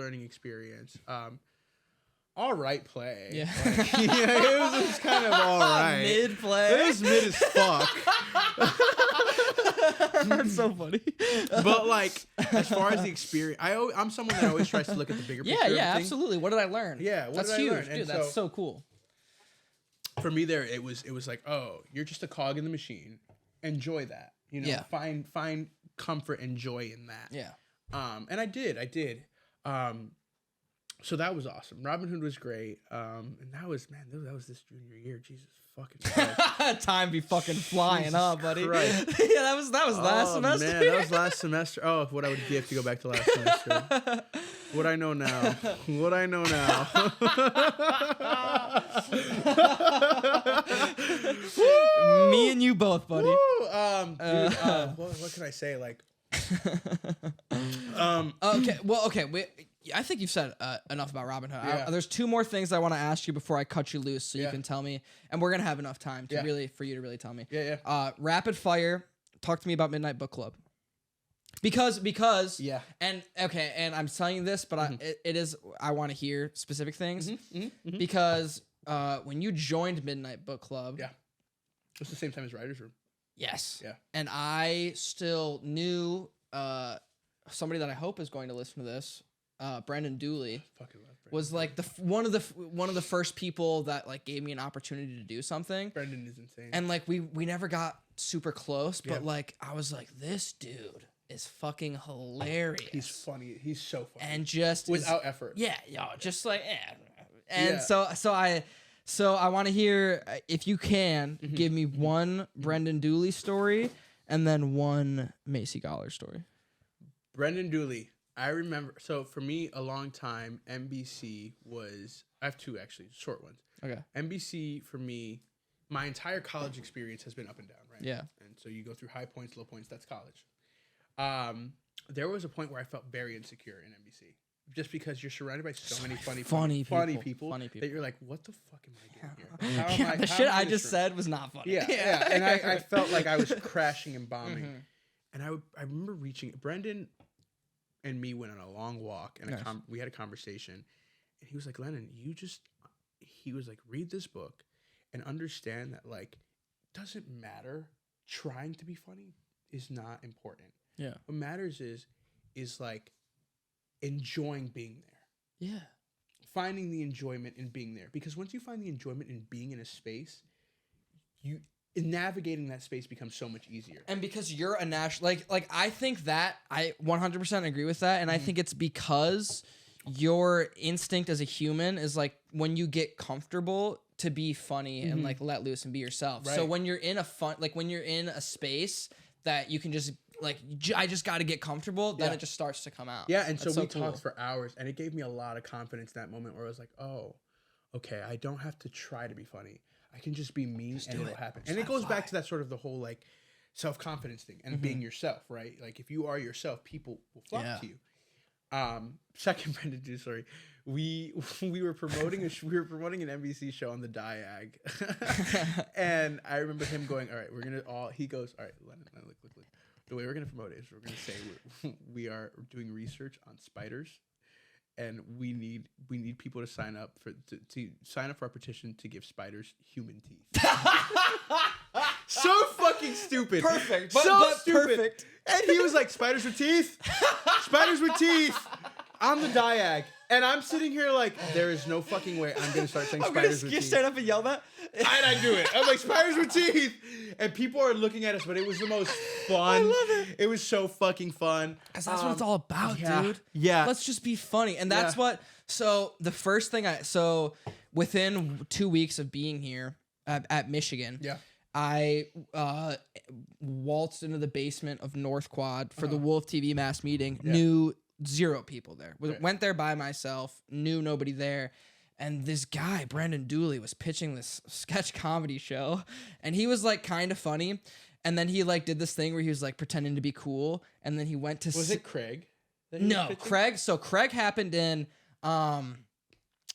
all right play. Yeah. Like, yeah, it was just kind of all right. Mid play. It was mid as fuck. That's so funny. But like, as far as the experience, I'm someone that always tries to look at the bigger picture. Yeah, absolutely. What did I learn? Yeah, that's did huge, I learn? dude. That's so cool. For me, there it was like, oh, you're just a cog in the machine. Enjoy that. You know, Yeah. Find comfort and joy in that. Yeah. And I did. So that was awesome. Robin Hood was great. And that was this junior year. Jesus fucking Christ. Time be fucking flying, Jesus huh, buddy? Christ. Yeah, that was last semester. Man, that was last semester. Oh, what I would give to go back to last semester. What I know now. What I know now. Me and you both, buddy. Dude, what can I say? Like, okay. I think you've said enough about Robin Hood. Yeah. There's two more things I want to ask you before I cut you loose, so you Yeah. can tell me, and we're gonna have enough time to for you to really tell me. Yeah. Rapid fire. Talk to me about Midnight Book Club. Because Yeah. and I'm telling you this, but it is I want to hear specific things because when you joined Midnight Book Club, Yeah. It was the same time as Writer's Room. yes, Yeah. and I still knew somebody that I hope is going to listen to this, Brendan Dooley, Fucking love Brendan. was like one of the first people that like gave me an opportunity to do something. Brendan is insane. And like we never got super close, but Yeah. like I was like, this dude is fucking hilarious. He's funny. He's so funny. And just without effort. Yeah, just like And Yeah. so I want to hear if you can give me one Brendan Dooley story and then one Macy Goller story. Brendan Dooley. I remember. So for me, a long time, NBC was. I have two actually, short ones. Okay. NBC for me, my entire college experience has been up and down, right? Yeah. And so you go through high points, low points. That's college. There was a point where I felt very insecure in NBC, just because you're surrounded by so many funny people that you're like, what the fuck am I doing here? The shit I just said was not funny. Yeah. And I felt like I was crashing and bombing. And I remember reaching Brendan and me went on a long walk and we had a conversation, and he was like, Lennon, he was like, read this book and understand that like doesn't matter. Trying to be funny is not important. Yeah. What matters is like enjoying being there. Yeah. Finding the enjoyment in being there. Because once you find the enjoyment in being in a space, navigating that space becomes so much easier. And because you're a national, like I think that I 100% agree with that, and I think it's because your instinct as a human is like when you get comfortable to be funny and like let loose and be yourself. Right. So when you're in when you're in a space that you can just like I just got to get comfortable, then it just starts to come out. Yeah, and That's so we cool. talked for hours, and it gave me a lot of confidence in that moment where I was like, oh, okay, I don't have to try to be funny. I can just be me and it'll happen. And it goes back to that sort of the whole like self-confidence thing and being yourself, right? Like if you are yourself, people will flock to you. Second Brendan Dooley story. We were promoting an NBC show on the Diag. And I remember him going, all right, he goes, all right, Lennon, look. The way we're going to promote it is we're going to say we are doing research on spiders, and we need people to sign up for our petition to give spiders human teeth. So fucking stupid. Perfect. So stupid. Perfect. And he was like, spiders with teeth? Spiders with teeth. On the Diag. And I'm sitting here like, there is no fucking way I'm going to start saying spiders with teeth. Stand up and yell that? And I do it. I'm like, spiders with teeth. And people are looking at us, but it was the most fun. I love it. It was so fucking fun. Because that's what it's all about, dude. Yeah. Let's just be funny. And that's so the first thing within 2 weeks of being here at Michigan, I waltzed into the basement of North Quad for the Wolf TV mass meeting, knew 0 people there. Went there by myself, knew nobody there. And this guy, Brendan Dooley, was pitching this sketch comedy show. And he was like kind of funny. And then he like did this thing where he was like pretending to be cool. And then he went to... Was it Craig? No, Craig. So Craig happened in...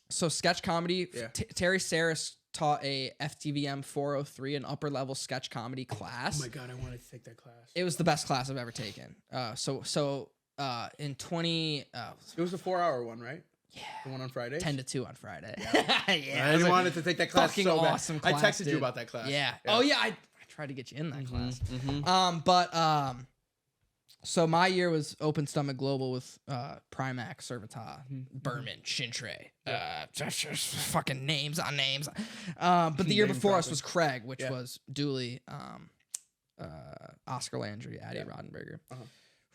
sketch comedy. Terry Saris taught a FTVM 403, an upper level sketch comedy class. Oh my God, I wanted to take that class. It was the best class I've ever taken. In 20... it was a 4-hour one, right? Yeah. The one on Friday? 10 to 2 on Friday. Yeah. I wanted to take that class fucking so awesome bad. class, I texted dude. you about that class. Yeah. Oh, yeah. I tried to get you in that class. So my year was Open Stomach Global with Primac, Servita, Berman, Shintray. Fucking names on names. But the year before us was Craig, which was Dooley, Oscar Landry, Addie Roddenberger,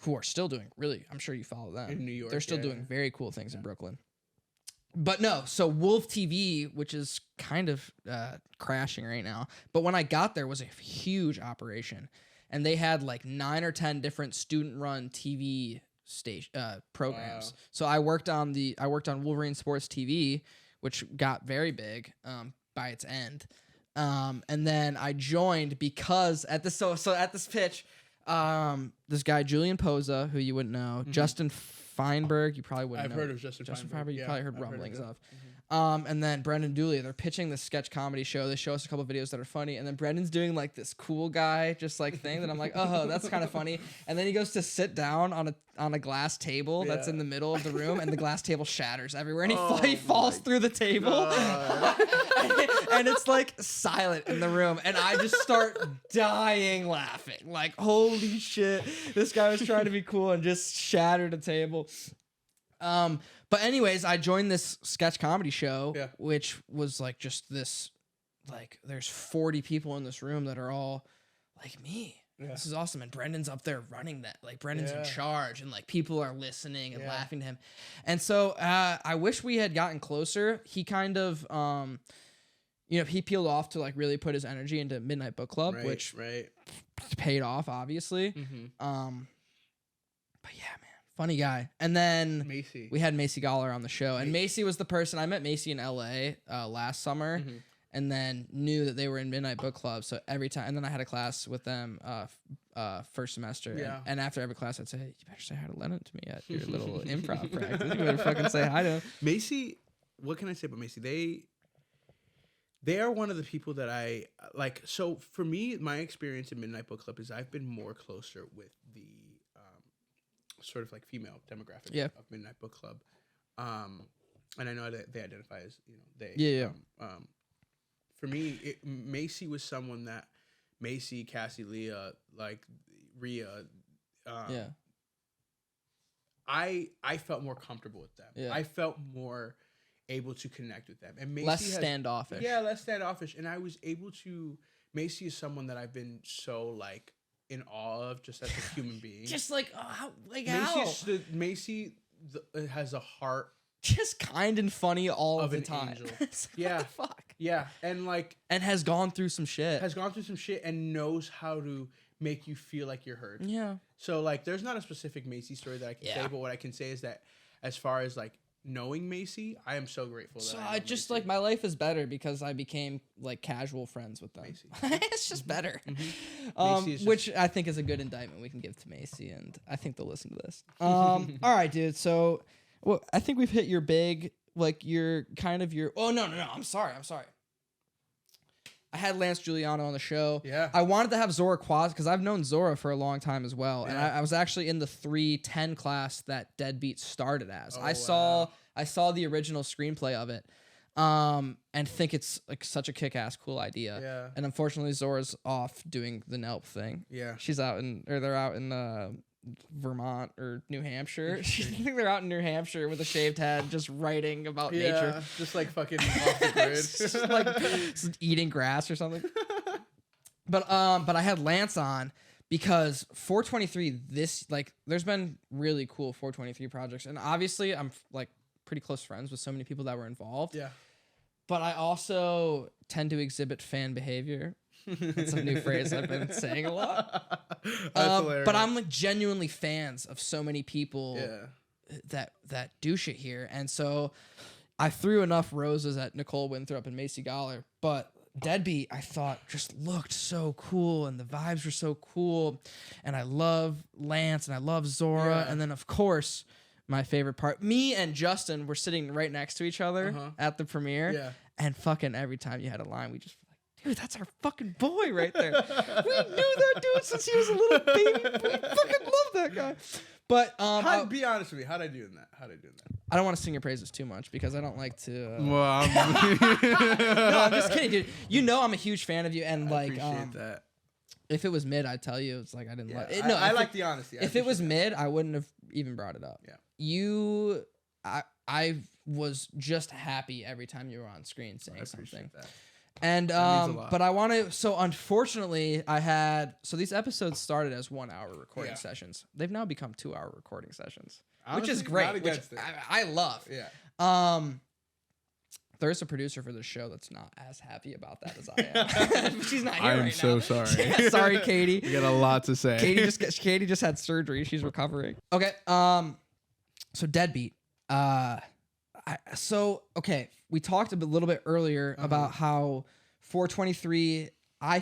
who are still doing really, I'm sure you follow them. In New York. They're still doing very cool things in Brooklyn. But no, so Wolf TV, which is kind of crashing right now, but when I got there was a huge operation. And they had like 9 or 10 different student-run TV programs. Wow. So I worked on Wolverine Sports TV, which got very big by its end. And then I joined because at this pitch, this guy Julian Poza, who you wouldn't know, Justin Feinberg, you probably wouldn't know. I've heard of Justin Feinberg. You probably heard rumblings of. And then Brendan Dooley, they're pitching this sketch comedy show. They show us a couple of videos that are funny. And then Brendan's doing like this cool guy, just like thing that I'm like, oh, that's kind of funny. And then he goes to sit down on a glass table that's in the middle of the room, and the glass table shatters everywhere. And he falls through the table. And it's like silent in the room. And I just start dying laughing. Like, holy shit. This guy was trying to be cool and just shattered a table. But anyways, I joined this sketch comedy show, which was like just this, like there's 40 people in this room that are all like me. Yeah. This is awesome. And Brendan's up there running that. Like Brendan's in charge, and like people are listening and laughing to him. And so I wish we had gotten closer. He kind of, he peeled off to like really put his energy into Midnight Book Club, which paid off, obviously. But yeah, man. Funny guy. And then Macy. We had Macy Galler on the show. And Macy was the person, I met Macy in LA last summer, and then knew that they were in Midnight Book Club. So every time, and then I had a class with them first semester. Yeah. And after every class, I'd say, you better say hi to Lennon to me at your little improv practice. You better fucking say hi to him. Macy, what can I say about Macy? They are one of the people that I like. So for me, my experience in Midnight Book Club is I've been more closer with the sort of like female demographic of Midnight Book Club, and I know that they identify as they. For me, Macy was someone that Macy, Cassie, Leah, like Rhea. I felt more comfortable with them. Yeah. I felt more able to connect with them, and Macy less standoffish. Yeah, less standoffish, and I was able to. Macy is someone that I've been so like in awe of, just as a human being. Just like, how? Macy has a heart. Just kind and funny all of the time. What the fuck? Yeah, and like, and has gone through some shit. And knows how to make you feel like you're heard. Yeah. So like, there's not a specific Macy story that I can say, but what I can say is that as far as like knowing Macy, I am so grateful. So I just Macy. Like my life is better because I became like casual friends with them. It's just better, which I think is a good indictment we can give to Macy, and I think they'll listen to this. All right, dude. So, well, I think we've hit your big, like your kind of your. Oh no! I'm sorry. I had Lance Giuliano on the show. Yeah. I wanted to have Zora Quaz because I've known Zora for a long time as well. Yeah. And I was actually in the 310 class that Deadbeat started as. I saw the original screenplay of it. And think it's like such a kick-ass cool idea. Yeah. And unfortunately Zora's off doing the NELP thing. Yeah. They're out in Vermont or New Hampshire. I think they're out in New Hampshire with a shaved head, just writing about nature. Just like fucking off the grid. just like eating grass or something. But I had Lance on because 423, there's been really cool 423 projects, and obviously I'm like pretty close friends with so many people that were involved. Yeah. But I also tend to exhibit fan behavior. That's a new phrase I've been saying a lot. But I'm like genuinely fans of so many people that do shit here. And so I threw enough roses at Nicole Winthrop and Macy Galler. But Deadbeat, I thought, just looked so cool, and the vibes were so cool. And I love Lance, and I love Zora. Yeah. And then, of course, my favorite part, me and Justin were sitting right next to each other at the premiere. Yeah. And fucking every time you had a line, we just dude, that's our fucking boy right there. We knew that dude since he was a little baby. We fucking love that guy. But be honest with me. How'd I do in that? I don't want to sing your praises too much because I don't like to. Well, no, I'm just kidding, dude. You know I'm a huge fan of you, and I appreciate that. If it was mid, I'd tell you. It's like I didn't like it. No, I like the honesty. If it was mid, I wouldn't have even brought it up. Yeah. I was just happy every time you were on screen saying something. That. And but I want to. So unfortunately, these episodes started as 1 hour recording sessions. They've now become 2 hour recording sessions, honestly, which is great. Which I love. Yeah. There's a producer for this show that's not as happy about that as I am. She's not here right now. I'm so sorry. Sorry, Katie. You got a lot to say. Katie just had surgery. She's recovering. Okay. So Deadbeat. We talked a little bit earlier about how 423. I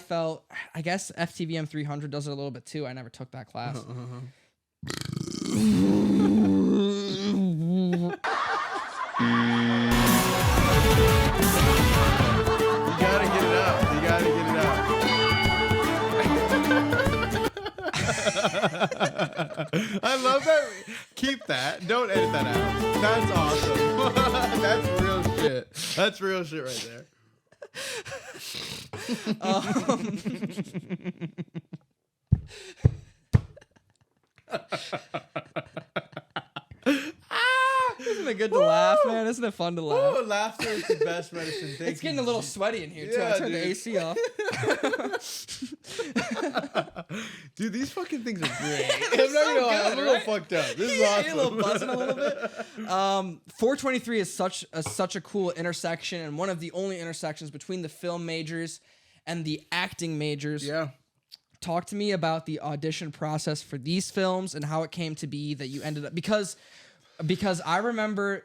guess FTVM 300 does it a little bit too. I never took that class. I love that. Keep that. Don't edit that out. That's awesome. That's real shit. That's real shit right there. Isn't it good to laugh, man? Isn't it fun to laugh? Oh, laughter is the best medicine. It's getting a little sweaty in here, too. I turned the AC off. Dude, these fucking things are great. I'm not gonna lie, I'm a little fucked up. This is awesome. A little buzzing a little bit. 423 is such a cool intersection, and one of the only intersections between the film majors and the acting majors. Yeah. Talk to me about the audition process for these films and how it came to be that you ended up because I remember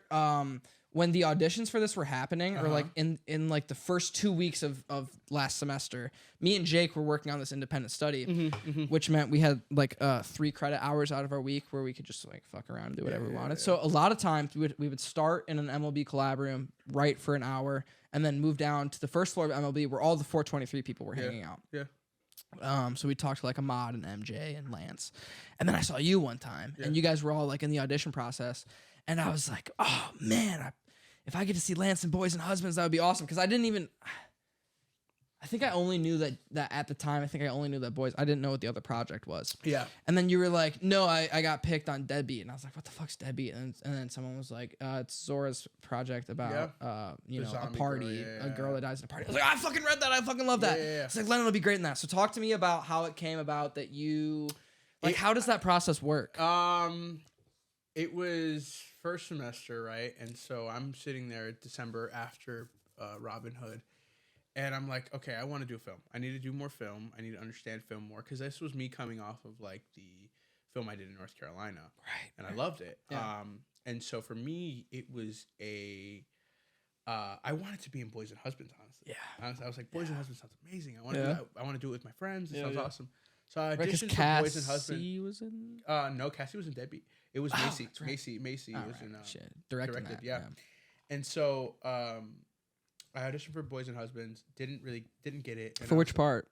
when the auditions for this were happening, or like in like the first 2 weeks of last semester, me and Jake were working on this independent study, which meant we had like 3 credit hours out of our week where we could just like fuck around and do whatever we wanted. So a lot of times we would start in an MLB collab room, write for an hour, and then move down to the first floor of MLB where all the 423 people were hanging out. Yeah. So we talked to like Ahmad and MJ and Lance, and then I saw you one time, and you guys were all like in the audition process, and I was like, oh man, if I get to see Lance and Boys and Husbands, that would be awesome. Because I think I only knew that at the time. I think I only knew that Boys. I didn't know what the other project was. Yeah. And then you were like, no, I got picked on Deadbeat, and I was like, what the fuck's Deadbeat? And then someone was like, it's Zora's project about a party, a girl that dies in a party. I was like, I fucking read that. I fucking love that. Yeah. It's like Lennon will be great in that. So talk to me about how it came about that you, like, how does that process work? It was first semester, right? And so I'm sitting there December after Robin Hood. And I'm like, okay, I want to do a film. I need to do more film. I need to understand film more. Because this was me coming off of, like, the film I did in North Carolina. Right. And I loved it. Yeah. And so for me, it was I wanted to be in Boys and Husbands, honestly. Yeah. Honestly, I was like, Boys and Husbands sounds amazing. I want to do that. I want to do it with my friends. It sounds awesome. So I auditioned for Boys and Husbands. Cassie was in? No, Cassie was in Deadbeat. It was Macy. That's right. Macy was in... Directed that, yeah. And so... I auditioned for Boys and Husbands. Didn't get it. For which part?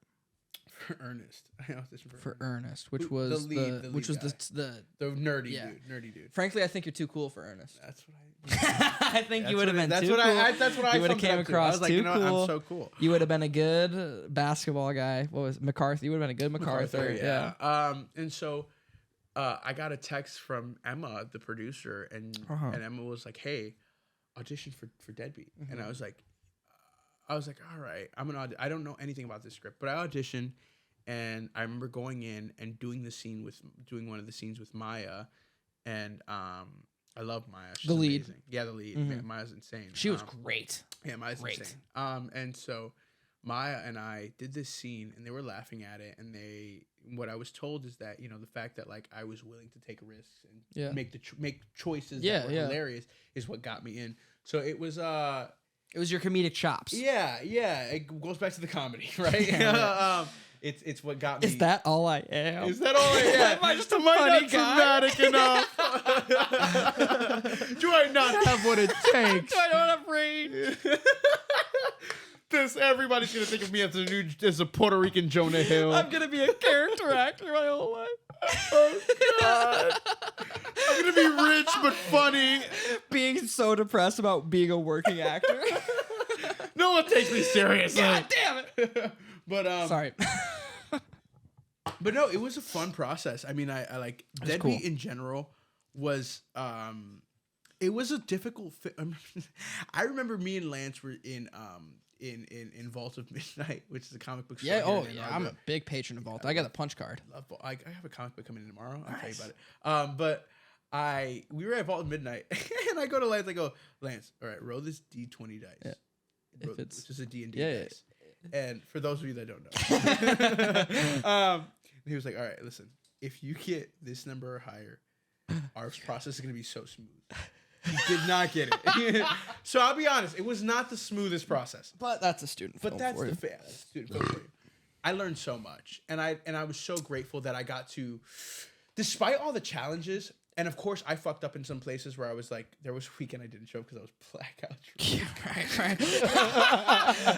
For Ernest. I auditioned for Ernest, which was the nerdy dude. Frankly, I think you're too cool for Ernest. That's what I. I think you would have been too cool. That's what I. You would have came across I was like, too cool. I'm so cool. You would have been a good basketball guy. What was MacArthur? You would have been a good MacArthur. Yeah. And so, I got a text from Emma, the producer, and Emma was like, "Hey, audition for Deadbeat," and I was like, all right, I don't know anything about this script, but I auditioned, and I remember going in and doing one of the scenes with Maya, and I love Maya. She's the lead. Amazing. Yeah, the lead. Mm-hmm. Maya's insane. She was great. Yeah, Maya's insane. And so Maya and I did this scene, and they were laughing at it, and what I was told is that, the fact that, like, I was willing to take risks and make choices that were hilarious is what got me in. So it was it was your comedic chops. Yeah. It goes back to the comedy, right? It's what got me. Is that all I am? Is that all I am? Am I just a funny guy? Dramatic enough? Do I not have what it takes? Do I not have brain? Everybody's gonna think of me as a Puerto Rican Jonah Hill. I'm gonna be a character actor my whole life. Oh God. I'm gonna be rich but funny. Being so depressed about being a working actor. No one takes me seriously. God damn it. But Sorry. But no, it was a fun process. I mean, I like Deadbeat in general was it was a difficult I remember me and Lance were in Vault of Midnight, which is a comic book store. Yeah, oh yeah, I'm a big patron of Vault. I got a punch card. I have a comic book coming in tomorrow. I'll tell you about it. But we were at Vault of Midnight, and I go to Lance. I go, Lance, all right, roll this D20 dice. Yeah. If it's which is a D&D yeah, dice. Yeah. And for those of you that don't know, he was like, all right, listen, if you get this number or higher, our process is gonna be so smooth. He did not get it. So I'll be honest, it was not the smoothest process. But that's a student film. But that's for the you. student film for you. I learned so much, and I was so grateful that I got to, despite all the challenges. And of course, I fucked up in some places where I was like, there was a weekend I didn't show because I was blackout. Yeah, right.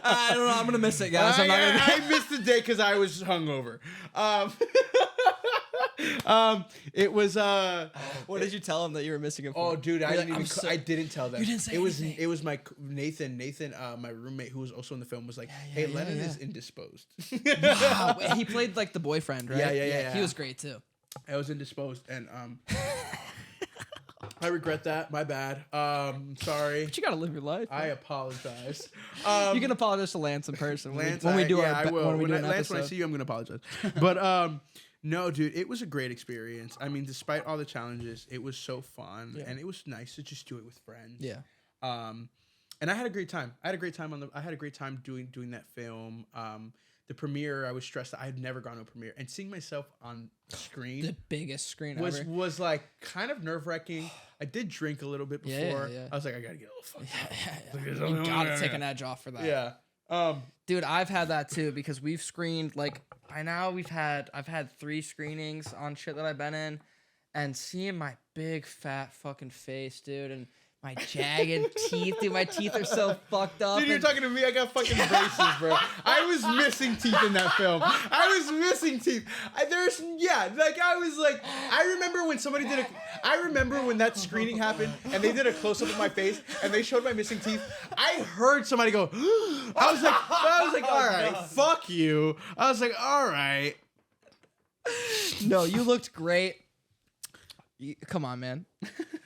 I don't know. I'm gonna miss it, guys. I missed the day because I was hungover. It was. What did you tell him that you were missing it for? Oh, dude, I didn't tell them. You didn't say anything. It was my Nathan, my roommate who was also in the film was like, hey, Lennon is indisposed. Wow, he played like the boyfriend, right? Yeah. He was great too. I was indisposed, and I regret that. My bad. Sorry. But you gotta live your life. I apologize. You can apologize to Lance in person Lance, when we do I will. when Lance, when I see you, I'm gonna apologize. But no, dude, it was a great experience. I mean, despite all the challenges, it was so fun, and it was nice to just do it with friends. Yeah. And I had a great time. I had a great time doing that film. The premiere, I was stressed that I had never gone to a premiere, and seeing myself on screen, the biggest screen ever, was like kind of nerve wracking. I did drink a little bit before. Yeah. I was like, I gotta get a little fucked up. You gotta take an edge off for that. Yeah. Dude, I've had that too because we've screened like by now I've had 3 screenings on shit that I've been in, and seeing my big fat fucking face, dude, and my jagged teeth, dude. My teeth are so fucked up. Dude, you're talking to me. I got fucking braces, bro. I was missing teeth in that film. I was missing teeth. I remember when that screening happened and they did a close up of my face and they showed my missing teeth. I heard somebody go. I was like, all right, fuck you. I was like, all right. No, you looked great. Come on, man.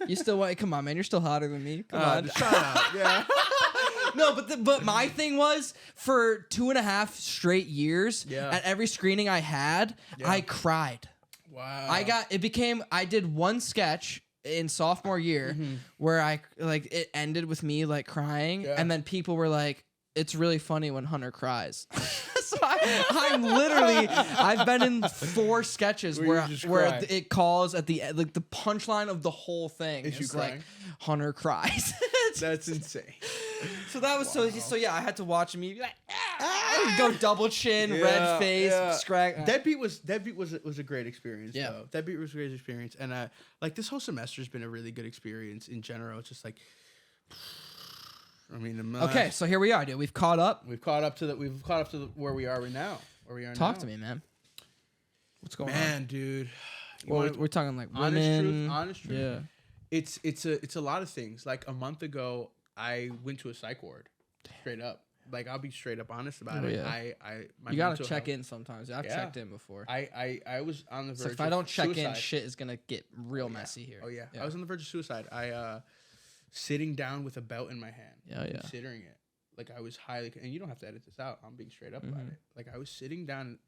You still want? Come on, man. You're still hotter than me. Come on. Shut up. Yeah. No, but my thing was for 2.5 straight years. Yeah. At every screening I had, I cried. Wow. I did one sketch in sophomore year where I like it ended with me like crying, and then people were like, "It's really funny when Hunter cries." So I've been in 4 sketches where it calls at the like the punchline of the whole thing is like Hunter cries. That's insane. So that was so yeah. I had to watch me like go double chin, red face, scrag. Deadbeat was a great experience. Yeah, though. Deadbeat was a great experience, and like this whole semester has been a really good experience in general. It's just like. I mean, okay, so here we are, dude. We've caught up. We've caught up to where we are right now. Talk to me, man. What's going on? Man, dude. Well, we're talking like women. Honest truth. Yeah. It's a lot of things. Like a month ago, I went to a psych ward. Straight up. Like I'll be straight up honest about it. Yeah. You gotta check in sometimes. I've checked in before. I was on the verge. So if I don't check in, shit is gonna get real messy here. Oh yeah. I was on the verge of suicide. Sitting down with a belt in my hand. Considering it. Like I was highly, and you don't have to edit this out. I'm being straight up about it. Like I was sitting down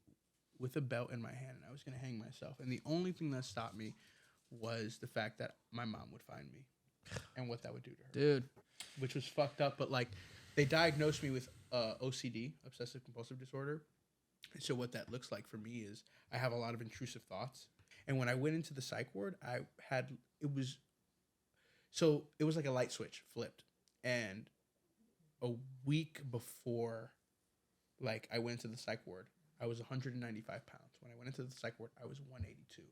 with a belt in my hand and I was going to hang myself. And the only thing that stopped me was the fact that my mom would find me and what that would do to her. Dude. Which was fucked up. But like they diagnosed me with OCD, obsessive compulsive disorder. And so what that looks like for me is I have a lot of intrusive thoughts. And when I went into the psych ward, it was like a light switch flipped. And a week before, like, I went into the psych ward, I was 195 pounds. When I went into the psych ward, I was 182. Damn.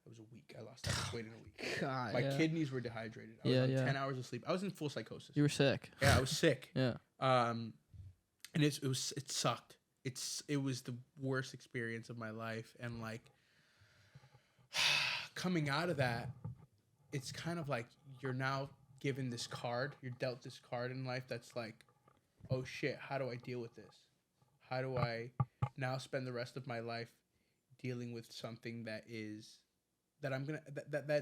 It was a week. I lost that much weight in a week. God, my kidneys were dehydrated. I was on 10 hours of sleep. I was in full psychosis. You were sick. Yeah, I was sick. Yeah. And it sucked. It was the worst experience of my life. And, like, coming out of that, it's kind of like you're now given this card. You're dealt this card in life that's like, oh shit, how do I deal with this? How do I now spend the rest of my life dealing with something that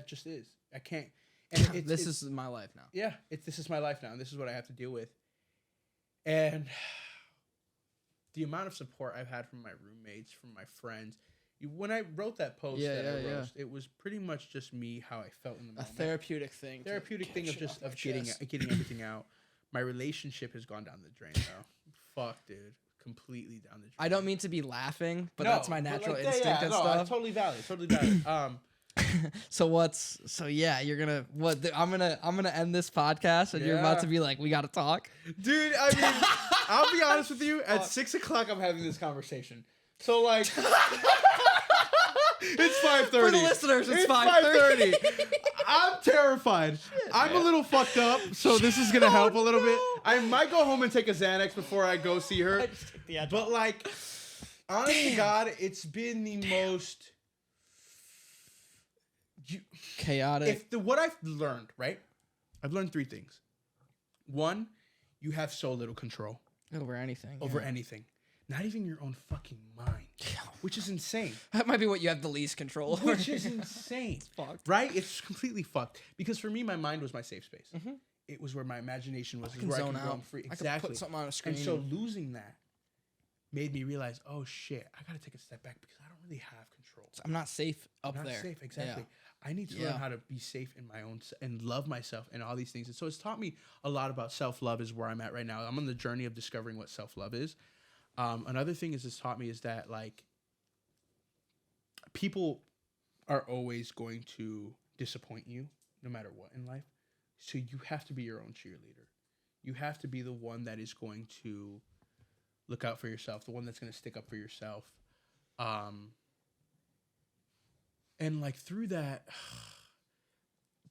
just is. I can't. And this is my life now. Yeah, this is my life now, and this is what I have to deal with. And the amount of support I've had from my roommates, from my friends. When I wrote that post it was pretty much just me, how I felt in the moment. A therapeutic thing. Therapeutic thing of just getting everything out. My relationship has gone down the drain, though. Fuck, dude. Completely down the drain. I don't mean to be laughing, but that's my natural instinct and stuff. It's totally valid. Totally valid. You're gonna I'm gonna end this podcast and you're about to be like, we gotta talk. Dude, I mean, I'll be honest with you, at 6 o'clock I'm having this conversation. So like it's 5:30. For the listeners, it's 5:30. I'm terrified. I'm a little fucked up, so this is gonna help a little bit. I might go home and take a Xanax before I go see her. But like, honest to God, it's been the most chaotic. What I've learned, right? I've learned 3 things. 1, you have so little control over anything. Anything. Not even your own fucking mind. Which is insane. That might be what you have the least control over. Which is insane. It's fucked. Right? It's completely fucked. Because for me, my mind was my safe space. Mm-hmm. It was where my imagination was. Where I could roam free. Exactly. I could put something on a screen. And so losing that made me realize, oh shit, I gotta take a step back because I don't really have control. So I'm not safe up there. Not safe, exactly. Yeah. I need to learn how to be safe in my own and love myself and all these things. And so it's taught me a lot about self-love is where I'm at right now. I'm on the journey of discovering what self-love is. Another thing it's taught me is that like people are always going to disappoint you no matter what in life. So you have to be your own cheerleader. You have to be the one that is going to look out for yourself, the one that's going to stick up for yourself. And like through that,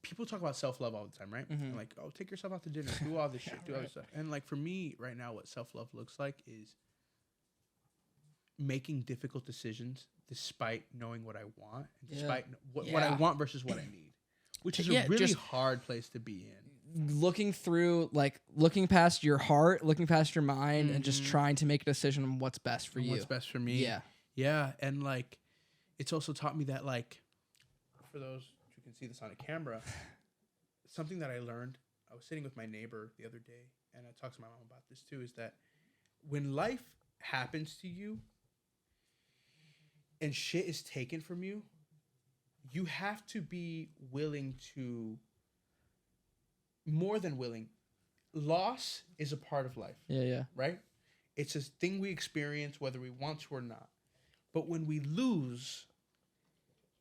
people talk about self-love all the time, right? Mm-hmm. Like, oh, take yourself out to dinner, do all this shit, do all this stuff. And like for me right now, what self-love looks like is making difficult decisions despite knowing what I want, and despite what I want versus what I need, which is a really hard place to be in. Looking past your heart, looking past your mind, and just trying to make a decision on what's best for you. What's best for me. Yeah. Yeah. And like, it's also taught me that like, for those who can see this on a camera, something that I learned, I was sitting with my neighbor the other day, and I talked to my mom about this too, is that when life happens to you, and shit is taken from you, you have to be willing to, more than willing, loss is a part of life. Yeah. Right? It's a thing we experience whether we want to or not. But when we lose,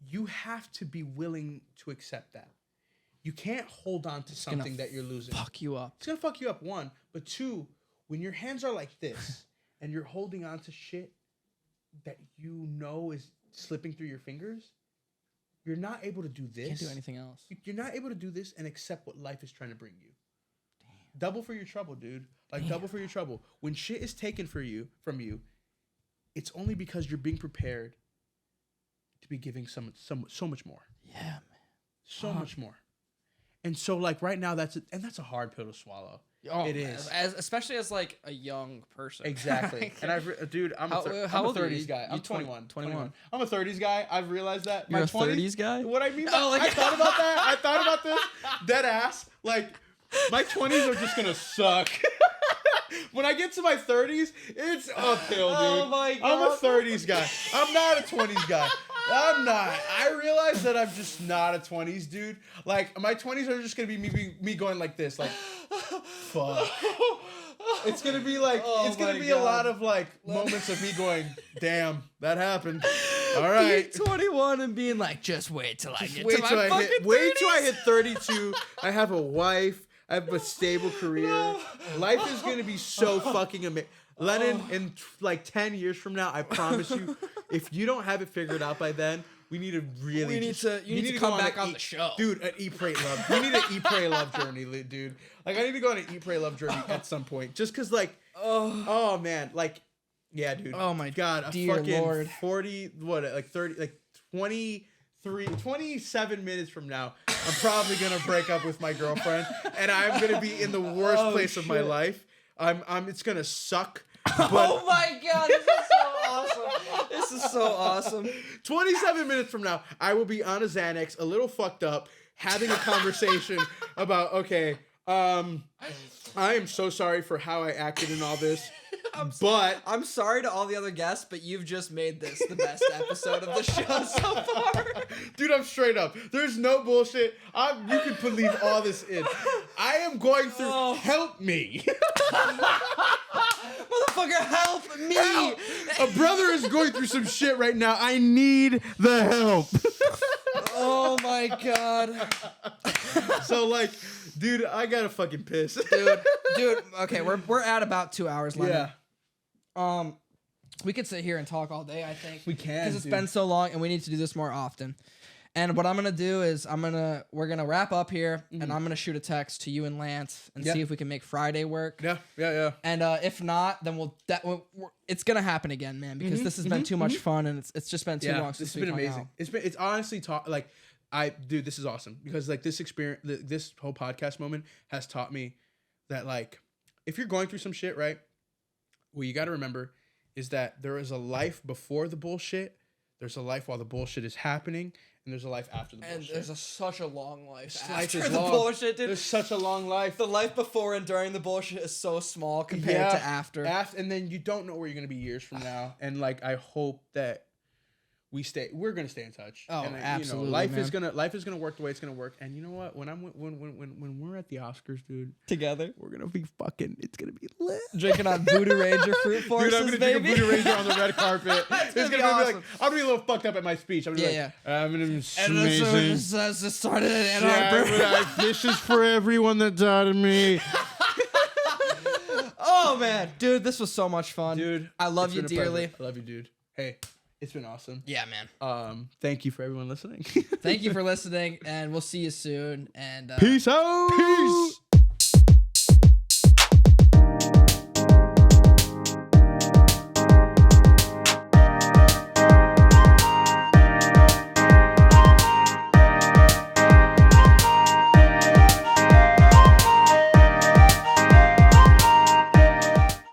you have to be willing to accept that. You can't hold on to something that you're losing. Fuck you up. It's going to fuck you up, 1. But 2, when your hands are like this and you're holding on to shit that you know is slipping through your fingers, you're not able to do this. Can't do anything else. You're not able to do this and accept what life is trying to bring you. Damn. Double for your trouble, dude. Like double for your trouble. When shit is taken from you, it's only because you're being prepared to be giving so much more. Yeah, man. So much more. And so like right now that's a hard pill to swallow. Oh, it is, especially as like a young person. Exactly. And I'm a 30s guy. I'm 21. 21. I'm a 30s guy. I've realized that. You're a 30s guy? What I mean? I thought about that. I thought about this. Dead ass. Like my 20s are just gonna suck. When I get to my 30s, it's uphill, dude. Oh my God. I'm a 30s guy. I'm not a 20s guy. I'm not. I realize that I'm just not a 20s dude. Like my 20s are just gonna be me going like this, like fuck. It's gonna be like it's gonna be a lot of like moments of me going, damn, that happened. All right. Being 21 and being like, just wait till I get to my fucking 30s. Wait till I hit 32. I have a wife. I have a stable career. No. Life is gonna be so fucking amazing. Lenin, in like 10 years from now, I promise you, if you don't have it figured out by then, we need to really. You need to come back on the show, dude. An eat, pray, love. We need an eat, pray, love journey, dude. Like I need to go on an eat, pray, love journey at some point, just cause like, oh man, like, yeah, dude. Oh my God, dear fucking Lord. 40, what, like 30, like 20. 27 minutes from now, I'm probably gonna break up with my girlfriend, and I'm gonna be in the worst place of my life. It's gonna suck. But oh my god, this is so awesome. This is so awesome. 27 minutes from now, I will be on a Xanax, a little fucked up, having a conversation about, okay, I am so sorry for how I acted in all this. I'm sorry to all the other guests, but you've just made this the best episode of the show so far. Dude, I'm straight up. There's no bullshit. You can believe all this in. I am going through. Help me. Motherfucker, help me. Help. A brother is going through some shit right now. I need the help. Oh my god. So like, dude, I gotta fucking piss. Dude, okay, we're at about 2 hours, Lenin. Yeah. We could sit here and talk all day, I think. We can, because it's been so long and we need to do this more often. And what I'm gonna do is we're gonna wrap up here, and I'm gonna shoot a text to you and Lance and see if we can make Friday work. Yeah. And if not, then it's gonna happen again, man, because this has been too much fun, and it's just been too long since we've been amazing. It's honestly dude, this is awesome, because like this experience, this whole podcast moment has taught me that like if you're going through some shit, right, what you got to remember is that there is a life before the bullshit, there's a life while the bullshit is happening, and there's a life after the bullshit. And there's such a long life after the bullshit, dude. There's such a long life. The life before and during the bullshit is so small compared to after. And then you don't know where you're gonna be years from now. And like, I hope that we're gonna stay in touch. Oh, and, absolutely. Life is gonna work the way it's gonna work. And you know what? When we're at the Oscars, dude, together, we're gonna be fucking. It's gonna be lit. Drinking on Voodoo Ranger fruit forces, dude, I'm gonna baby. drink a Voodoo Ranger on the red carpet. It's gonna be be awesome. like, I'm gonna be a little fucked up at my speech. I'm gonna be I'm gonna be amazing. And so it started in Ann Arbor. This is for everyone that doubted me. Oh man, dude, this was so much fun, dude. I love you dearly. I love you, dude. Hey. It's been awesome. Yeah, man. Thank you for everyone listening. Thank you for listening, and we'll see you soon. And peace out. Peace.